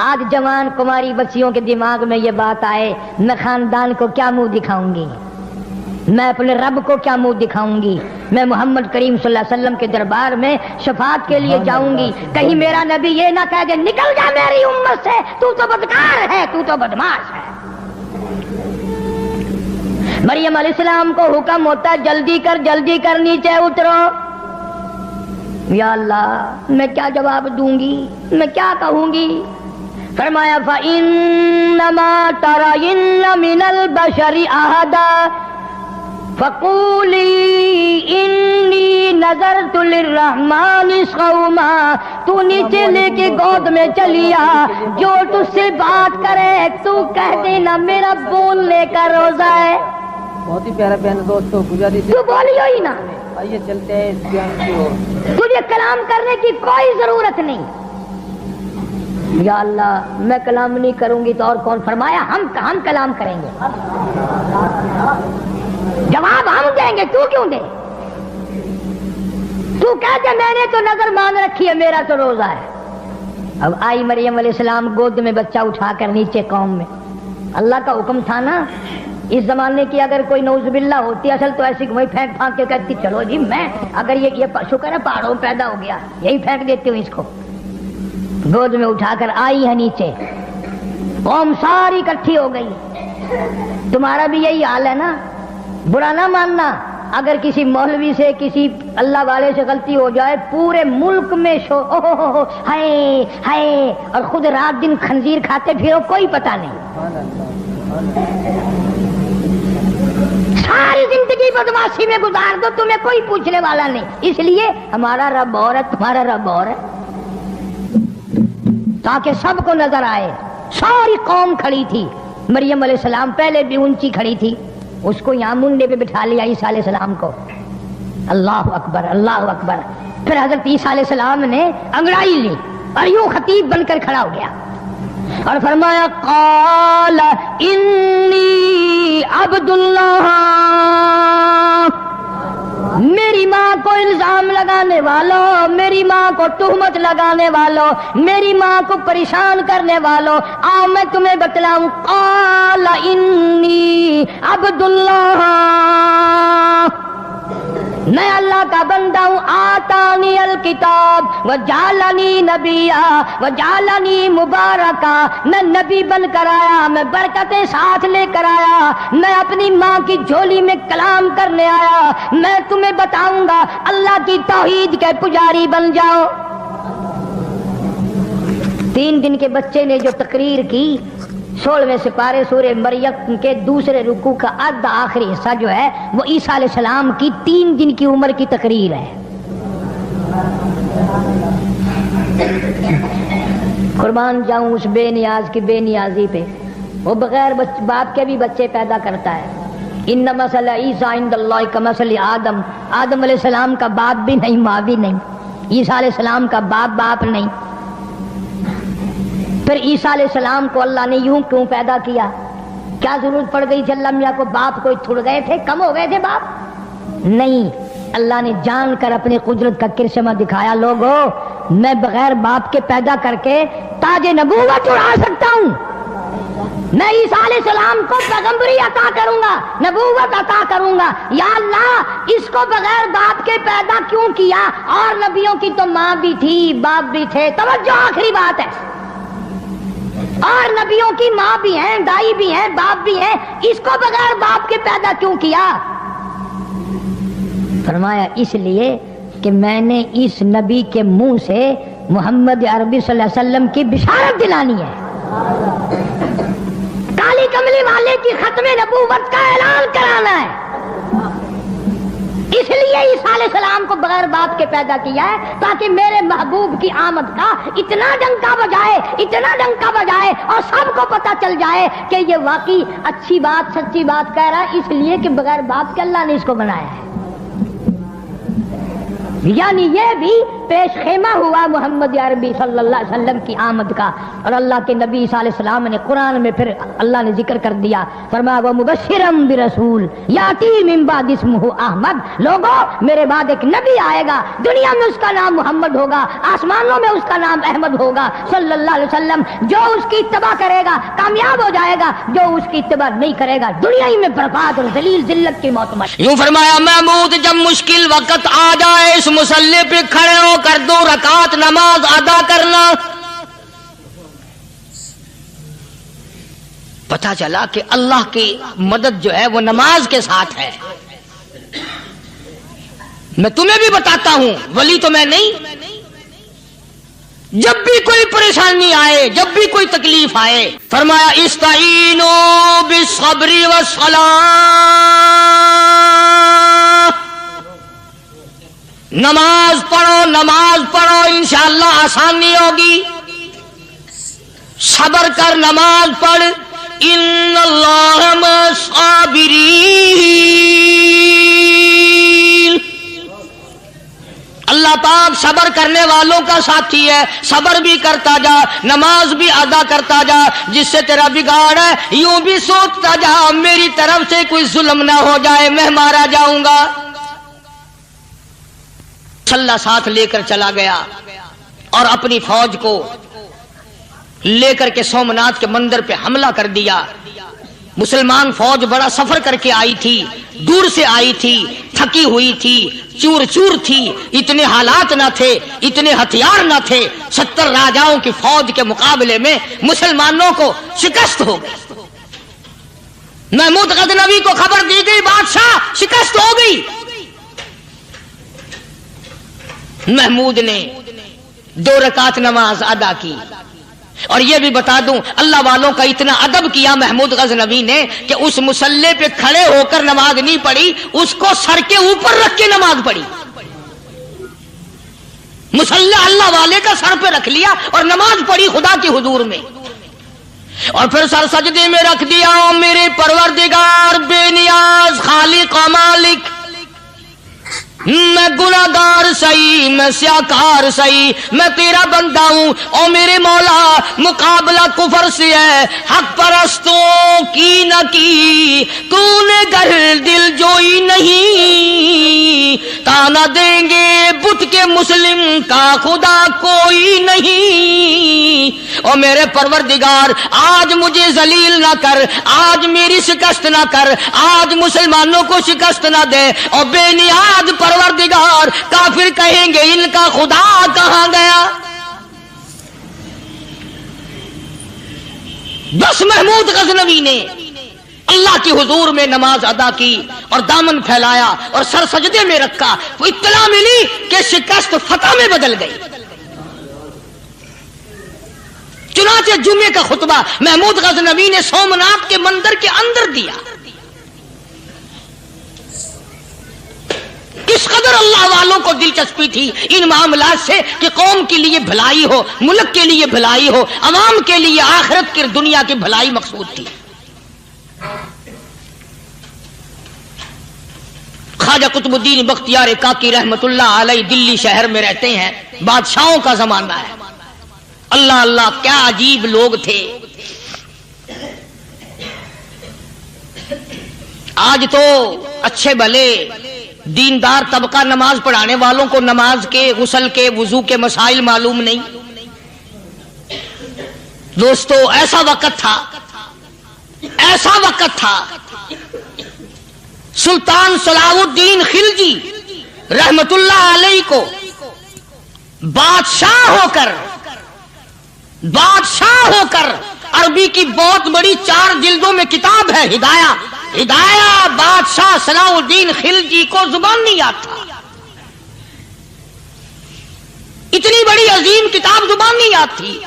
[SPEAKER 1] آج جوان کماری بچیوں کے دماغ میں یہ بات آئے میں خاندان کو کیا منہ دکھاؤں گی، میں اپنے رب کو کیا منہ دکھاؤں گی، میں محمد کریم صلی اللہ علیہ وسلم کے دربار میں شفاعت کے لیے جاؤں گی، کہیں میرا نبی یہ نہ کہہ دے نکل جا میری امت سے، تو بدکار ہے، تو بدماش ہے۔ مریم علیہ السلام کو حکم ہوتا ہے جلدی کر نیچے اترو۔ یا اللہ میں کیا جواب دوں گی، میں کیا کہوں گی؟ فرمایا فَإِنَّمَا تَرَيِنَّ مِنَ الْبَشَرِ أَحَدًا فَقُولِي إِنِّي نَذَرْتُ لِلرَّحْمَنِ صَوْمًا۔ تو نیچے لے کے گود میں چلی آ، جو تجھ سے بات کرے تو کہہ دینا میرا بولنے کا روزہ ہے۔
[SPEAKER 2] بہت ہی پیارا بہن دوستو گزاری سے
[SPEAKER 1] تو بولیو ہی نا،
[SPEAKER 2] آئیے چلتے ہیں اس بیان کی اور۔
[SPEAKER 1] تجھے کلام کرنے کی کوئی ضرورت نہیں۔ یا اللہ میں کلام نہیں کروں گی تو اور کون؟ فرمایا ہم کلام کریں گے، جواب ہم دیں گے، تو کیوں دے؟ تو کہتے میں نے تو نظر مان رکھی ہے، میرا تو روزہ ہے۔ اب آئی مریم علیہ السلام گود میں بچہ اٹھا کر نیچے قوم میں، اللہ کا حکم تھا نا۔ اس زمانے کی اگر کوئی نعوذ باللہ ہوتی اصل تو ایسی وہی پھینک کے کہتی چلو جی میں اگر یہ شکر ہے پہاڑوں میں پیدا ہو گیا یہی پھینک دیتی ہوں اس کو۔ گود میں اٹھا کر آئی ہے نیچے، قوم ساری اکٹھی ہو گئی۔ تمہارا بھی یہی حال ہے نا، برا نہ ماننا اگر کسی مولوی سے کسی اللہ والے سے غلطی ہو جائے پورے ملک میں ہائے ہائے، اور خود رات دن خنزیر کھاتے پھرو کوئی پتہ نہیں، ساری زندگی بدماشی میں گزار دو تمہیں کوئی پوچھنے والا نہیں۔ اس لیے ہمارا رب اور ہے، تمہارا رب اور ہے، تاکہ سب کو نظر آئے۔ ساری قوم کھڑی تھی، مریم علیہ السلام پہلے بھی اونچی کھڑی تھی، اس کو یہاں منڈے پہ بٹھا لیا عیسیٰ علیہ السلام کو۔ اللہ اکبر اللہ اکبر۔ پھر حضرت عیسیٰ علیہ السلام نے انگڑائی لی اور یوں خطیب بن کر کھڑا ہو گیا اور فرمایا قال انی عبد اللہ۔ میری ماں کو الزام لگانے والوں، میری ماں کو تہمت لگانے والوں، میری ماں کو پریشان کرنے والوں، آؤ میں تمہیں بتلاؤں۔ قال انی عبد اللہ، میں اللہ کا بندہ ہوں۔ آتانی الکتاب وجعلنی نبیا وجعلنی مبارکا، میں نبی بن کر آیا، میں برکتیں ساتھ لے کر آیا، میں اپنی ماں کی جھولی میں کلام کرنے آیا، میں تمہیں بتاؤں گا اللہ کی توحید کے پجاری بن جاؤ۔ 3 دن کے بچے نے جو تقریر کی، 16ویں سپارے سورہ مریم کے دوسرے رکوع کا آدھا آخری حصہ جو ہے وہ عیسیٰ علیہ السلام کی 3 دن کی عمر کی تقریر ہے۔ قربان جاؤں اس بے نیاز کی بے نیازی پہ، وہ بغیر باپ کے بھی بچے پیدا کرتا ہے۔ ان مثل عیسیٰ عند اللہ کمثل آدم، آدم علیہ السلام کا باپ بھی نہیں ماں بھی نہیں، عیسیٰ علیہ السلام کا باپ نہیں۔ پھر عیسیٰ علیہ السلام کو اللہ نے یوں کیوں پیدا کیا؟ کیا ضرورت پڑ گئی تھی اللہ میاں کو؟ باپ کوئی تھڑ گئے تھے، کم ہو گئے تھے باپ؟ نہیں، اللہ نے جان کر اپنی قدرت کا کرشمہ دکھایا۔ لوگو میں بغیر باپ کے پیدا کر کے تاج نبوت اڑا سکتا ہوں، میں عیسیٰ علیہ السلام کو پیغمبری عطا کروں گا، نبوت عطا کروں گا۔ یا اللہ اس کو بغیر باپ کے پیدا کیوں کیا؟ اور نبیوں کی تو ماں بھی تھی باپ بھی تھے۔ توجہ آخری بات ہے، اور نبیوں کی ماں بھی ہیں، دائی بھی ہیں، باپ بھی ہیں، اس کو بغیر باپ کے پیدا کیوں کیا؟ فرمایا اس لیے کہ میں نے اس نبی کے منہ سے محمد عربی صلی اللہ علیہ وسلم کی بشارت دلانی ہے، کالی کملی والے کی ختم نبوت کا اعلان کرانا ہے۔ اس لیے عیسیٰ علیہ السلام کو بغیر باپ کے پیدا کیا ہے، تاکہ میرے محبوب کی آمد کا اتنا ڈنکا بجائے اور سب کو پتہ چل جائے کہ یہ واقعی اچھی بات سچی بات کہہ رہا ہے، اس لیے کہ بغیر باپ کے اللہ نے اس کو بنایا ہے۔ یعنی یہ بھی پیش خیمہ ہوا محمد عربی صلی اللہ علیہ وسلم کی آمد کا، اور اللہ کے نبی صلی اللہ علیہ وسلم نے قرآن میں پھر اللہ نے ذکر کر دیا، فرمایا وہ مبشرم برسول یاتی من بعد اسمہ احمد، لوگوں میرے بعد ایک نبی آئے گا، دنیا میں اس کا نام محمد ہوگا، آسمانوں میں اس کا نام احمد ہوگا صلی اللہ علیہ وسلم، جو اس کی اتباع کرے گا کامیاب ہو جائے گا، جو اس کی اتباع نہیں کرے گا دنیا ہی میں برباد اور ذلیل ذلت کی موت مر۔
[SPEAKER 3] یوں فرمایا محمود جب مشکل وقت آ جائے اس مسلح پہ کھڑے ہو کر 2 رکعت نماز ادا کرنا۔ پتہ چلا کہ اللہ کی مدد جو ہے وہ نماز کے ساتھ ہے۔ میں تمہیں بھی بتاتا ہوں، ولی تو میں نہیں، جب بھی کوئی پریشانی آئے، جب بھی کوئی تکلیف آئے، فرمایا استعینوا بالصبر والصلاۃ، نماز پڑھو انشاءاللہ آسانی ہوگی، صبر کر نماز پڑھ، ان اللہ مع الصابرین، اللہ پاک صبر کرنے والوں کا ساتھی ہے، صبر بھی کرتا جا، نماز بھی ادا کرتا جا، جس سے تیرا بگاڑ ہے یوں بھی سوچتا جا میری طرف سے کوئی ظلم نہ ہو جائے، میں مارا جاؤں گا۔ اللہ ساتھ لے کر چلا گیا اور اپنی فوج کو لے کر کے سومناتھ کے مندر پہ حملہ کر دیا۔ مسلمان فوج بڑا سفر کر کے آئی تھی، دور سے آئی تھی، تھکی ہوئی تھی، چور چور تھی، اتنے حالات نہ تھے، اتنے ہتھیار نہ تھے، 70 راجاؤں کی فوج کے مقابلے میں مسلمانوں کو شکست ہو گئی۔ محمود غزنوی کو خبر دی گئی بادشاہ شکست ہو گئی۔ محمود نے 2 رکعت نماز ادا کی، اور یہ بھی بتا دوں اللہ والوں کا اتنا ادب کیا محمود غزنوی نے کہ اس مسلح پہ کھڑے ہو کر نماز نہیں پڑھی، اس کو سر کے اوپر رکھ کے نماز پڑھی۔ مسلح اللہ والے کا سر پہ رکھ لیا اور نماز پڑھی خدا کے حضور میں، اور پھر سر سجدے میں رکھ دیا۔ میرے پروردگار بے نیاز خالق و مالک، میں گناہگار سہی، میں سیاکار سہی، میں تیرا بندہ ہوں، او میرے مولا مقابلہ کفر سے ہے، حق پرستوں کی نہ کی کون گر دل جوئی نہیں، تانا دیں گے بت کے مسلم کا خدا کوئی نہیں۔ او میرے پروردگار آج مجھے ذلیل نہ کر، آج میری شکست نہ کر، آج مسلمانوں کو شکست نہ دے، اور بے نیاز پروردگار کافر کہیں گے ان کا خدا کہاں گیا۔ بس محمود غزنوی نے اللہ کے حضور میں نماز ادا کی اور دامن پھیلایا اور سر سجدے میں رکھا، تو اطلاع ملی کہ شکست فتح میں بدل گئی۔ چنانچہ جمعے کا خطبہ محمود غزنوی نے سومناتھ کے مندر کے اندر دیا۔ اس قدر اللہ والوں کو دلچسپی تھی ان معاملات سے کہ قوم کے لیے بھلائی ہو، ملک کے لیے بھلائی ہو، عوام کے لیے آخرت کی دنیا کی بھلائی مقصود تھی۔ خواجہ قطب الدین بختیار کاکی رحمت اللہ علیہ دلی شہر میں رہتے ہیں، بادشاہوں کا زمانہ ہے۔ اللہ اللہ کیا عجیب لوگ تھے۔ آج تو اچھے بھلے دیندار طبقہ نماز پڑھانے والوں کو نماز کے، غسل کے، وضو کے مسائل معلوم نہیں۔ دوستو ایسا وقت تھا سلطان صلاح الدین خلجی رحمت اللہ علیہ کو بادشاہ ہو کر عربی کی بہت بڑی 4 جلدوں میں کتاب ہے ہدایہ بادشاہ صلاح الدین خلجی کو زبان نہیں آتا، اتنی بڑی عظیم کتاب زبان نہیں آتی۔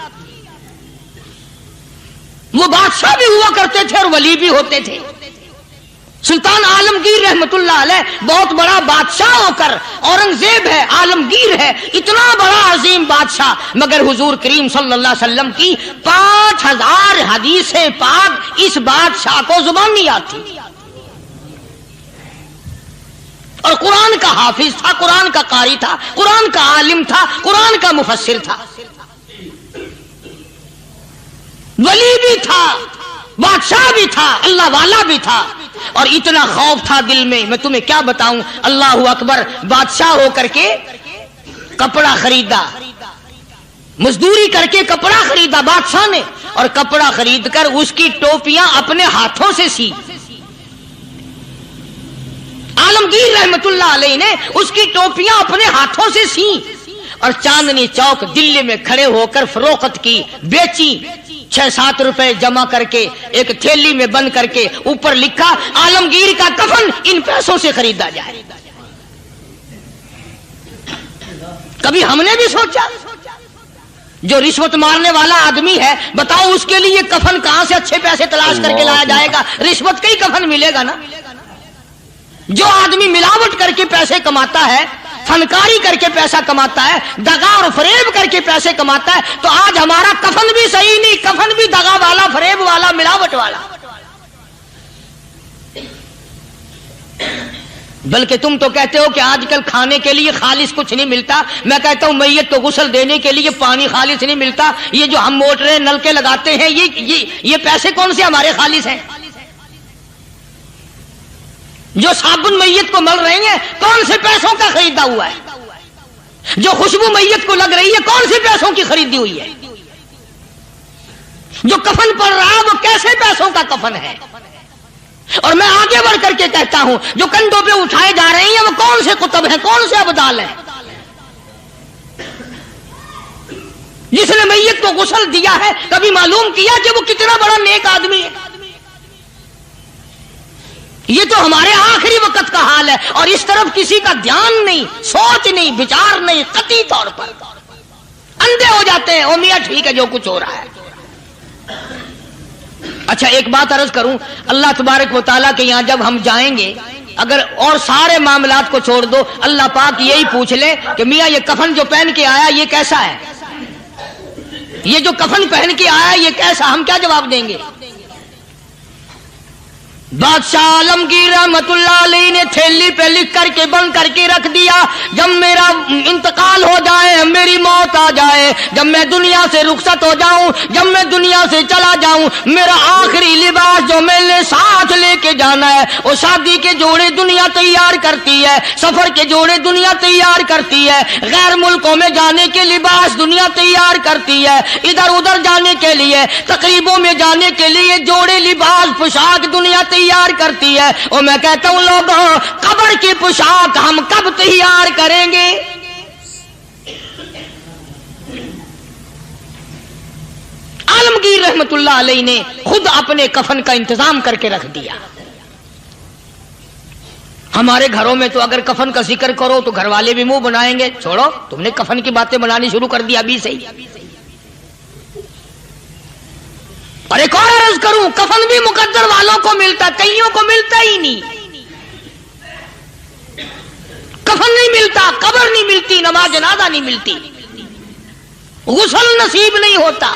[SPEAKER 3] وہ بادشاہ بھی ہوا کرتے تھے اور ولی بھی ہوتے تھے۔ سلطان عالمگیر رحمت اللہ علیہ بہت بڑا بادشاہ ہو کر، اورنگزیب ہے، عالمگیر ہے، اتنا بڑا عظیم بادشاہ، مگر حضور کریم صلی اللہ علیہ وسلم کی 5000 حدیث پاک اس بادشاہ کو زبان نہیں آتی۔ اور قرآن کا حافظ تھا، قرآن کا قاری تھا، قرآن کا عالم تھا، قرآن کا مفسر تھا، ولی بھی تھا، بادشاہ بھی تھا، اللہ والا بھی تھا، اور اتنا خوف تھا دل میں، میں تمہیں کیا بتاؤں۔ اللہ اکبر، بادشاہ ہو کر کے کپڑا خریدا، مزدوری کر کے کپڑا خریدا بادشاہ نے، اور کپڑا خرید کر اس کی ٹوپیاں اپنے ہاتھوں سے سی۔ عالمگیر رحمت اللہ علیہ نے اس کی ٹوپیاں اپنے ہاتھوں سے سی اور چاندنی چوک دلی میں کھڑے ہو کر فروخت کی، بیچی، 6-7 روپے جمع کر کے ایک تھیلی میں بند کر کے اوپر لکھا عالمگیر کا کفن ان پیسوں سے خریدا جائے۔ کبھی ہم نے بھی سوچا جو رشوت مارنے والا آدمی ہے، بتاؤ اس کے لیے کفن کہاں سے اچھے پیسے تلاش کر کے لایا جائے گا؟ رشوت کا ہی کفن ملے گا نا۔ جو آدمی ملاوٹ کر کے پیسے کماتا ہے، فنکاری کر کے پیسہ کماتا ہے، دغا اور فریب کر کے پیسے کماتا ہے، تو آج ہمارا کفن بھی صحیح نہیں، کفن بھی دغا والا، فریب والا، ملاوٹ والا۔ بلکہ تم تو کہتے ہو کہ آج کل کھانے کے لیے خالص کچھ نہیں ملتا، میں کہتا ہوں میت کو غسل دینے کے لیے پانی خالص نہیں ملتا۔ یہ جو ہم موٹریں نلکے لگاتے ہیں، یہ پیسے کون سے ہمارے خالص ہیں؟ جو صابن میت کو مل رہے ہیں کون سے پیسوں کا خریدا ہوا ہے؟ جو خوشبو میت کو لگ رہی ہے کون سے پیسوں کی خریدی ہوئی ہے؟ جو کفن پڑ رہا ہے وہ کیسے پیسوں کا کفن ہے؟ اور میں آگے بڑھ کر کے کہتا ہوں جو کندھوں پہ اٹھائے جا رہے ہیں وہ کون سے کتب ہیں، کون سے ابدال ہیں؟ جس نے میت کو غسل دیا ہے کبھی معلوم کیا کہ وہ کتنا بڑا نیک آدمی ہے؟ یہ تو ہمارے آخری وقت کا حال ہے، اور اس طرف کسی کا دھیان نہیں، سوچ نہیں، وچار نہیں، قطعی طور پر اندھے ہو جاتے ہیں۔ او میاں ٹھیک ہے جو کچھ ہو رہا ہے۔ اچھا ایک بات عرض کروں، اللہ تبارک و تعالیٰ کے یہاں جب ہم جائیں گے، اگر اور سارے معاملات کو چھوڑ دو، اللہ پاک یہی پوچھ لے کہ میاں یہ کفن جو پہن کے آیا یہ کیسا ہے؟ یہ جو کفن پہن کے آیا یہ کیسا؟ ہم کیا جواب دیں گے؟ بادشاہ عالمگیر رحمت اللہ علیہ نے تھیلی پہ لکھ کر کے بند کر کے رکھ دیا، جب میرا انتقال ہو جائے، میری موت آ جائے، جب میں دنیا سے رخصت ہو جاؤں، جب میں دنیا سے چلا جاؤں، میرا آخری لباس جو میں نے ساتھ لے کے جانا ہے وہ شادی کے جوڑے دنیا تیار کرتی ہے، سفر کے جوڑے دنیا تیار کرتی ہے، غیر ملکوں میں جانے کے لباس دنیا تیار کرتی ہے، ادھر ادھر جانے کے لیے، تقریبوں میں جانے کے لیے جوڑے لباس پوشاک دنیا تیار کرتی ہے۔ اور میں کہتا ہوں لوگوں، قبر کی پوشاک ہم کب تیار کریں گے؟ عالمگیر رحمت اللہ علیہ نے خود اپنے کفن کا انتظام کر کے رکھ دیا۔ ہمارے گھروں میں تو اگر کفن کا ذکر کرو تو گھر والے بھی منہ بنائیں گے، چھوڑو تم نے کفن کی باتیں بنانی شروع کر دی ابھی سے ہی۔ اور ایک اور عرض کروں، کفن بھی مقدر والوں کو ملتا، کئیوں کو ملتا ہی نہیں۔ کفن نہیں ملتا، قبر نہیں ملتی، نماز جنازہ نہیں ملتی، غسل نصیب نہیں ہوتا،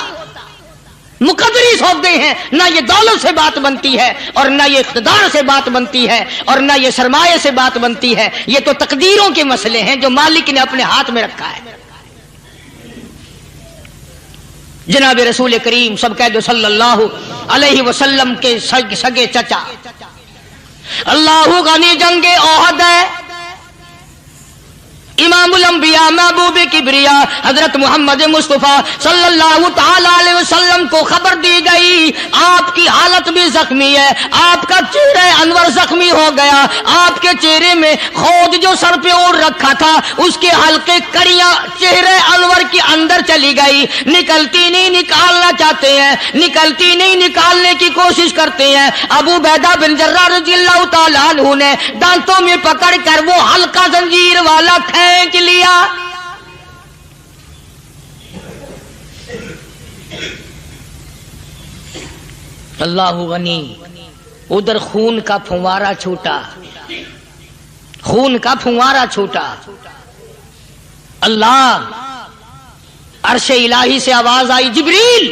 [SPEAKER 3] مقدری سونپ گئے ہیں۔ نہ یہ دولت سے بات بنتی ہے، اور نہ یہ اقتدار سے بات بنتی ہے، اور نہ یہ سرمایہ سے بات بنتی ہے۔ یہ تو تقدیروں کے مسئلے ہیں جو مالک نے اپنے ہاتھ میں رکھا ہے۔ جناب رسول کریم سب کہہ دو صلی اللہ علیہ وسلم کے سگے چچا، اللہ غنی جنگ احد ہے، امام الانبیاء محبوب کبریا حضرت محمد مصطفیٰ صلی اللہ تعالی علیہ وسلم کو خبر دی گئی آپ کی حالت بھی زخمی ہے، آپ کا چہرہ انور زخمی ہو گیا، آپ کے چہرے میں خود جو سر پہ اوڑھ رکھا تھا اس کے حلقے کڑیاں چہرے انور کے اندر چلی گئی، نکلتی نہیں، نکالنا چاہتے ہیں، نکلتی نہیں، نکالنے کی کوشش کرتے ہیں۔ ابو عبیدہ بن جراح رضی اللہ تعالی عنہ نے دانتوں میں پکڑ کر وہ حلقہ زنجیر والا کھینچ لیا۔ اللہ غنی، ادھر خون کا پھوارا چھوٹا، خون کا پھوارا چھوٹا۔ اللہ، عرش الہی سے آواز آئی، جبریل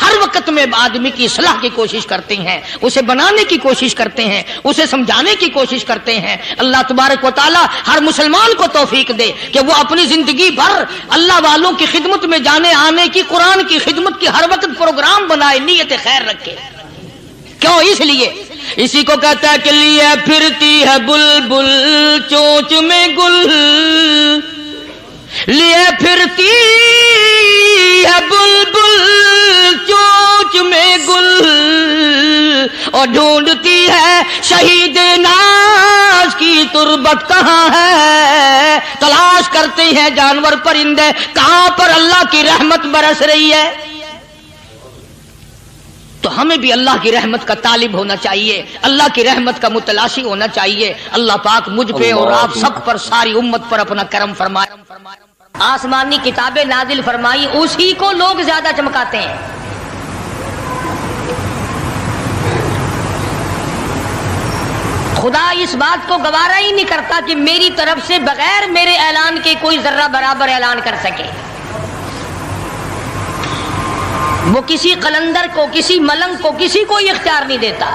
[SPEAKER 3] ہر وقت میں آدمی کی اصلاح کی کوشش کرتے ہیں، اسے بنانے کی کوشش کرتے ہیں، اسے سمجھانے کی کوشش کرتے ہیں۔ اللہ تبارک و تعالی ہر مسلمان کو توفیق دے کہ وہ اپنی زندگی بھر اللہ والوں کی خدمت میں جانے آنے کی، قرآن کی خدمت کی ہر وقت پروگرام بنائے، نیت خیر رکھے۔ کیوں؟ اس لیے اسی کو کہتا ہے کہ لیے پھرتی ہے بلبل چونچ میں گل، لیے پھرتی ہے بلبل چونچ میں گل، اور ڈھونڈتی ہے شہید ناز کی تربت کہاں ہے، تلاش کرتے ہیں جانور پرندے کہاں پر اللہ کی رحمت برس رہی ہے۔ تو ہمیں بھی اللہ کی رحمت کا طالب ہونا چاہیے، اللہ کی رحمت کا متلاشی ہونا چاہیے۔ اللہ پاک مجھ پہ اور آپ سب پر، ساری امت پر اپنا کرم فرمائے۔ آسمانی کتابیں نازل فرمائی، اسی کو لوگ زیادہ چمکاتے ہیں۔ خدا اس بات کو گوارا ہی نہیں کرتا کہ میری طرف سے بغیر میرے اعلان کے کوئی ذرہ برابر اعلان کر سکے۔ وہ کسی قلندر کو، کسی ملنگ کو، کسی کو اختیار نہیں دیتا۔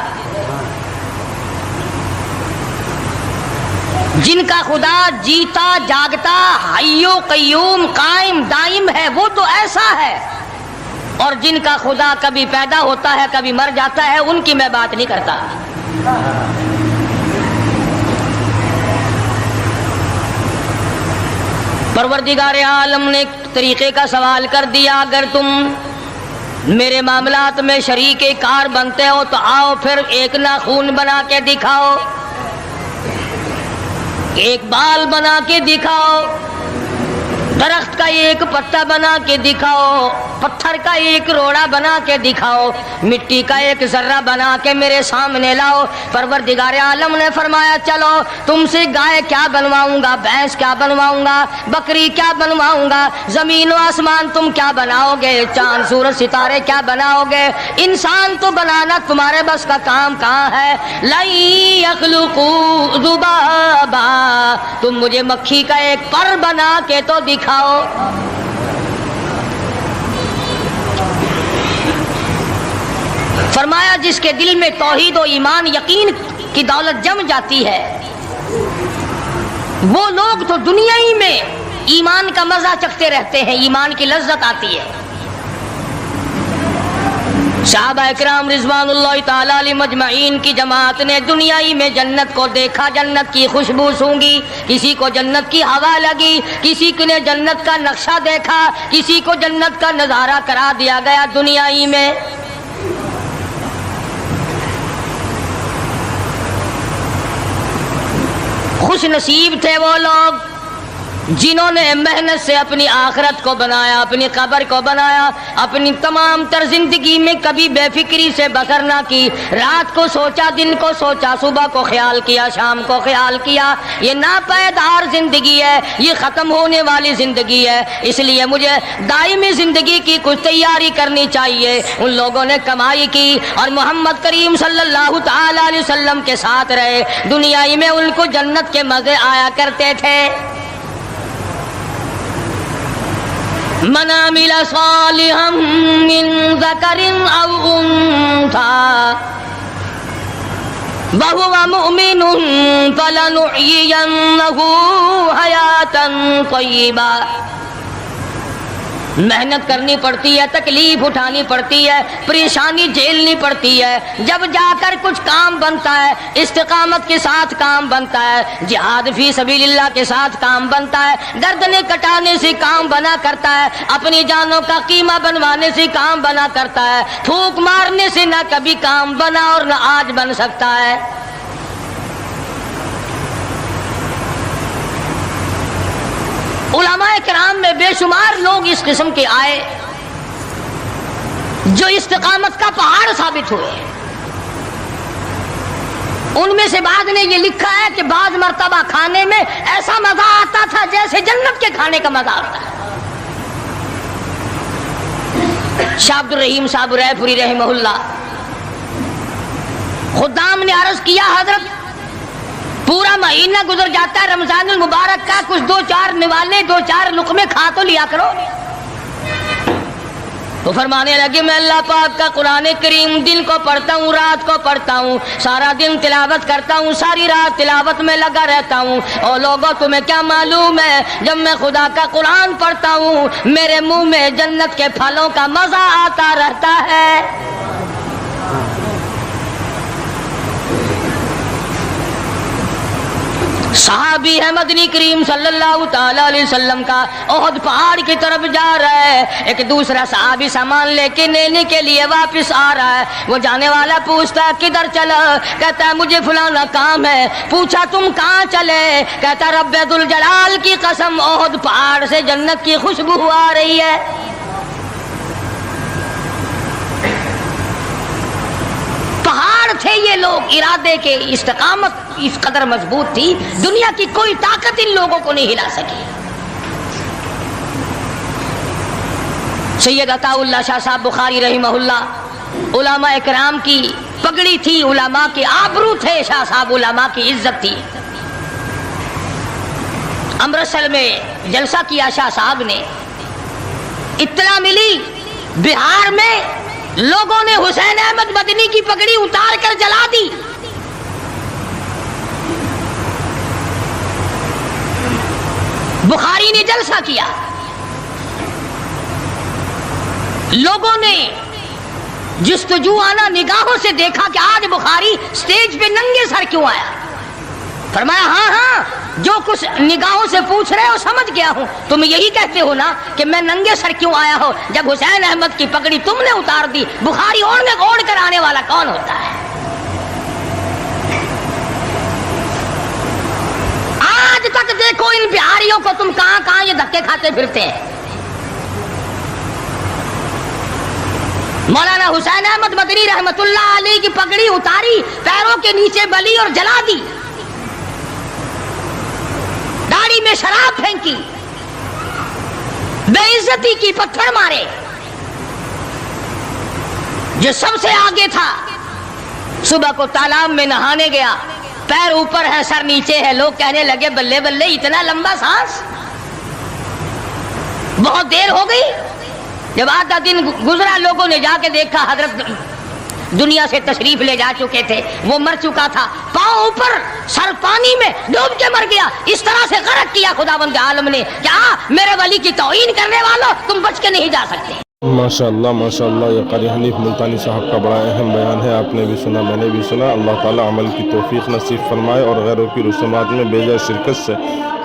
[SPEAKER 3] جن کا خدا جیتا جاگتا حی و قیوم قائم دائم ہے وہ تو ایسا ہے، اور جن کا خدا کبھی پیدا ہوتا ہے کبھی مر جاتا ہے ان کی میں بات نہیں کرتا۔ پروردگار عالم نے طریقے کا سوال کر دیا، اگر تم میرے معاملات میں شریک کار بنتے ہو تو آؤ پھر ایک ناخون بنا کے دکھاؤ، ایک بال بنا کے دکھاؤ، درخت کا ایک پتا بنا کے دکھاؤ، پتھر کا ایک روڑا بنا کے دکھاؤ، مٹی کا ایک ذرہ بنا کے میرے سامنے لاؤ۔ پروردگار عالم نے فرمایا چلو تم سے گائے کیا بنواؤں گا، بھینس کیا بنواؤں گا، بکری کیا بنواؤں گا، زمین و آسمان تم کیا بناؤ گے، چاند سورج ستارے کیا بناؤ گے، انسان تو بنانا تمہارے بس کا کام کہاں ہے۔ لَن يَخْلُقُوا ذُبَابًا، تم مجھے مکھی کا ایک پر بنا کے تو دکھاؤ۔ فرمایا جس کے دل میں توحید و ایمان یقین کی دولت جم جاتی ہے وہ لوگ تو دنیا ہی میں ایمان کا مزہ چکھتے رہتے ہیں، ایمان کی لذت آتی ہے۔ صحابہ اکرام رضوان اللہ تعالی علیہ مجمعین کی جماعت نے دنیائی میں جنت کو دیکھا، جنت کی خوشبو سونگھی، کسی کو جنت کی ہوا لگی، کسی نے جنت کا نقشہ دیکھا، کسی کو جنت کا نظارہ کرا دیا گیا دنیائی میں۔ خوش نصیب تھے وہ لوگ جنہوں نے محنت سے اپنی آخرت کو بنایا، اپنی قبر کو بنایا، اپنی تمام تر زندگی میں کبھی بے فکری سے بسر نہ کی، رات کو سوچا، دن کو سوچا، صبح کو خیال کیا، شام کو خیال کیا۔ یہ ناپائیدار زندگی ہے، یہ ختم ہونے والی زندگی ہے، اس لیے مجھے دائمی زندگی کی کچھ تیاری کرنی چاہیے۔ ان لوگوں نے کمائی کی اور محمد کریم صلی اللہ تعالی علیہ وسلم کے ساتھ رہے، دنیائی میں ان کو جنت کے مزے آیا کرتے تھے۔ من عمل صالحا من ذکر او انثى وهو مؤمن فلنحيينه حياة طيبة۔ محنت کرنی پڑتی ہے، تکلیف اٹھانی پڑتی ہے، پریشانی جھیلنی پڑتی ہے، جب جا کر کچھ کام بنتا ہے، استقامت کے ساتھ کام بنتا ہے، جہاد فی سبیل اللہ کے ساتھ کام بنتا ہے، گردنیں کٹانے سے کام بنا کرتا ہے، اپنی جانوں کا قیمہ بنوانے سے کام بنا کرتا ہے، پھونک مارنے سے نہ کبھی کام بنا اور نہ آج بن سکتا ہے۔ علماء کرام میں بے شمار لوگ اس قسم کے آئے جو استقامت کا پہاڑ ثابت ہوئے۔ ان میں سے بعض نے یہ لکھا ہے کہ بعض مرتبہ کھانے میں ایسا مزہ آتا تھا جیسے جنت کے کھانے کا مزہ آتا ہے۔ شاہ عبد الرحیم صاحب رائے پوری رحمہ اللہ، خدام نے عرض کیا حضرت پورا مہینہ گزر جاتا ہے رمضان المبارک کا، کچھ دو چار نوالے، دو چار لقمے کھا تو لیا کرو۔ تو فرمانے لگے میں اللہ پاک کا قرآن کریم دن کو پڑھتا ہوں، رات کو پڑھتا ہوں، سارا دن تلاوت کرتا ہوں، ساری رات تلاوت میں لگا رہتا ہوں، اور لوگوں تمہیں کیا معلوم ہے جب میں خدا کا قرآن پڑھتا ہوں میرے منہ میں جنت کے پھلوں کا مزہ آتا رہتا ہے۔ صحابی ہے مدنی کریم صلی اللہ تعالی علیہ وسلم کا، احد پہاڑ کی طرف جا رہا ہے، ایک دوسرا صحابی سامان لے کے لینے کے لیے واپس آ رہا ہے، وہ جانے والا پوچھتا ہے کدھر چلا؟ کہتا ہے مجھے فلانا کام ہے۔ پوچھا تم کہاں چلے؟ کہتا رب ذوالجلال کی قسم احد پہاڑ سے جنت کی خوشبو آ رہی ہے۔ پہاڑ تھے یہ لوگ، ارادے کے استقامت اس قدر مضبوط تھی، دنیا کی کوئی طاقت ان لوگوں کو نہیں ہلا سکی۔ سید عطا اللہ شاہ صاحب بخاری رحمہ اللہ، علماء اکرام کی پگڑی تھی، علماء کے آبرو تھے شاہ صاحب، علماء کی عزت تھی۔ امرتسر میں جلسہ کیا شاہ صاحب نے، اطلاع ملی بہار میں لوگوں نے حسین احمد مدنی کی پگڑی اتار کر جلا دی۔ بخاری نے جلسہ کیا، لوگوں نے جستجو آنا نگاہوں سے دیکھا کہ آج بخاری سٹیج پہ ننگے سر کیوں آیا؟ فرمایا ہاں جو کچھ نگاہوں سے پوچھ رہے ہو سمجھ گیا ہوں، تم یہی کہتے ہو نا کہ میں ننگے سر کیوں آیا ہو جب حسین احمد کی پگڑی تم نے اتار دی، بخاری اوڑھ کر آنے والا کون ہوتا ہے؟ آج تک دیکھو ان بہاریوں کو تم کہاں کہاں یہ دھکے کھاتے پھرتے ہیں۔ مولانا حسین احمد مدنی رحمت اللہ علیہ کی پگڑی اتاری، پیروں کے نیچے بلی اور جلا دی، داڑھی میں شراب پھینکی، بے عزتی کی، پتھر مارے۔ جو سب سے آگے تھا صبح کو تالاب میں نہانے گیا، پیر اوپر ہے سر نیچے ہے، لوگ کہنے لگے بلے بلے اتنا لمبا سانس، بہت دیر ہو گئی۔ جب آدھا دن گزرا لوگوں نے جا کے دیکھا حضرت دنیا سے تشریف لے جا چکے تھے، وہ مر چکا تھا، پاؤں اوپر سر پانی میں ڈوب کے مر گیا۔ اس طرح سے غرق کیا خداوند عالم نے، کیا میرے ولی کی توہین کرنے والوں تم بچ کے نہیں جا سکتے۔
[SPEAKER 4] ماشاءاللہ ماشاءاللہ، یہ قاری حنیف ملتانی صاحب کا بڑا اہم بیان ہے، آپ نے بھی سنا میں نے بھی سنا۔ اللہ تعالیٰ عمل کی توفیق نصیب فرمائے اور غیروں کی رسومات میں بے جا شرکت سے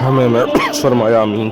[SPEAKER 4] ہمیں محفوظ فرمایا، آمین۔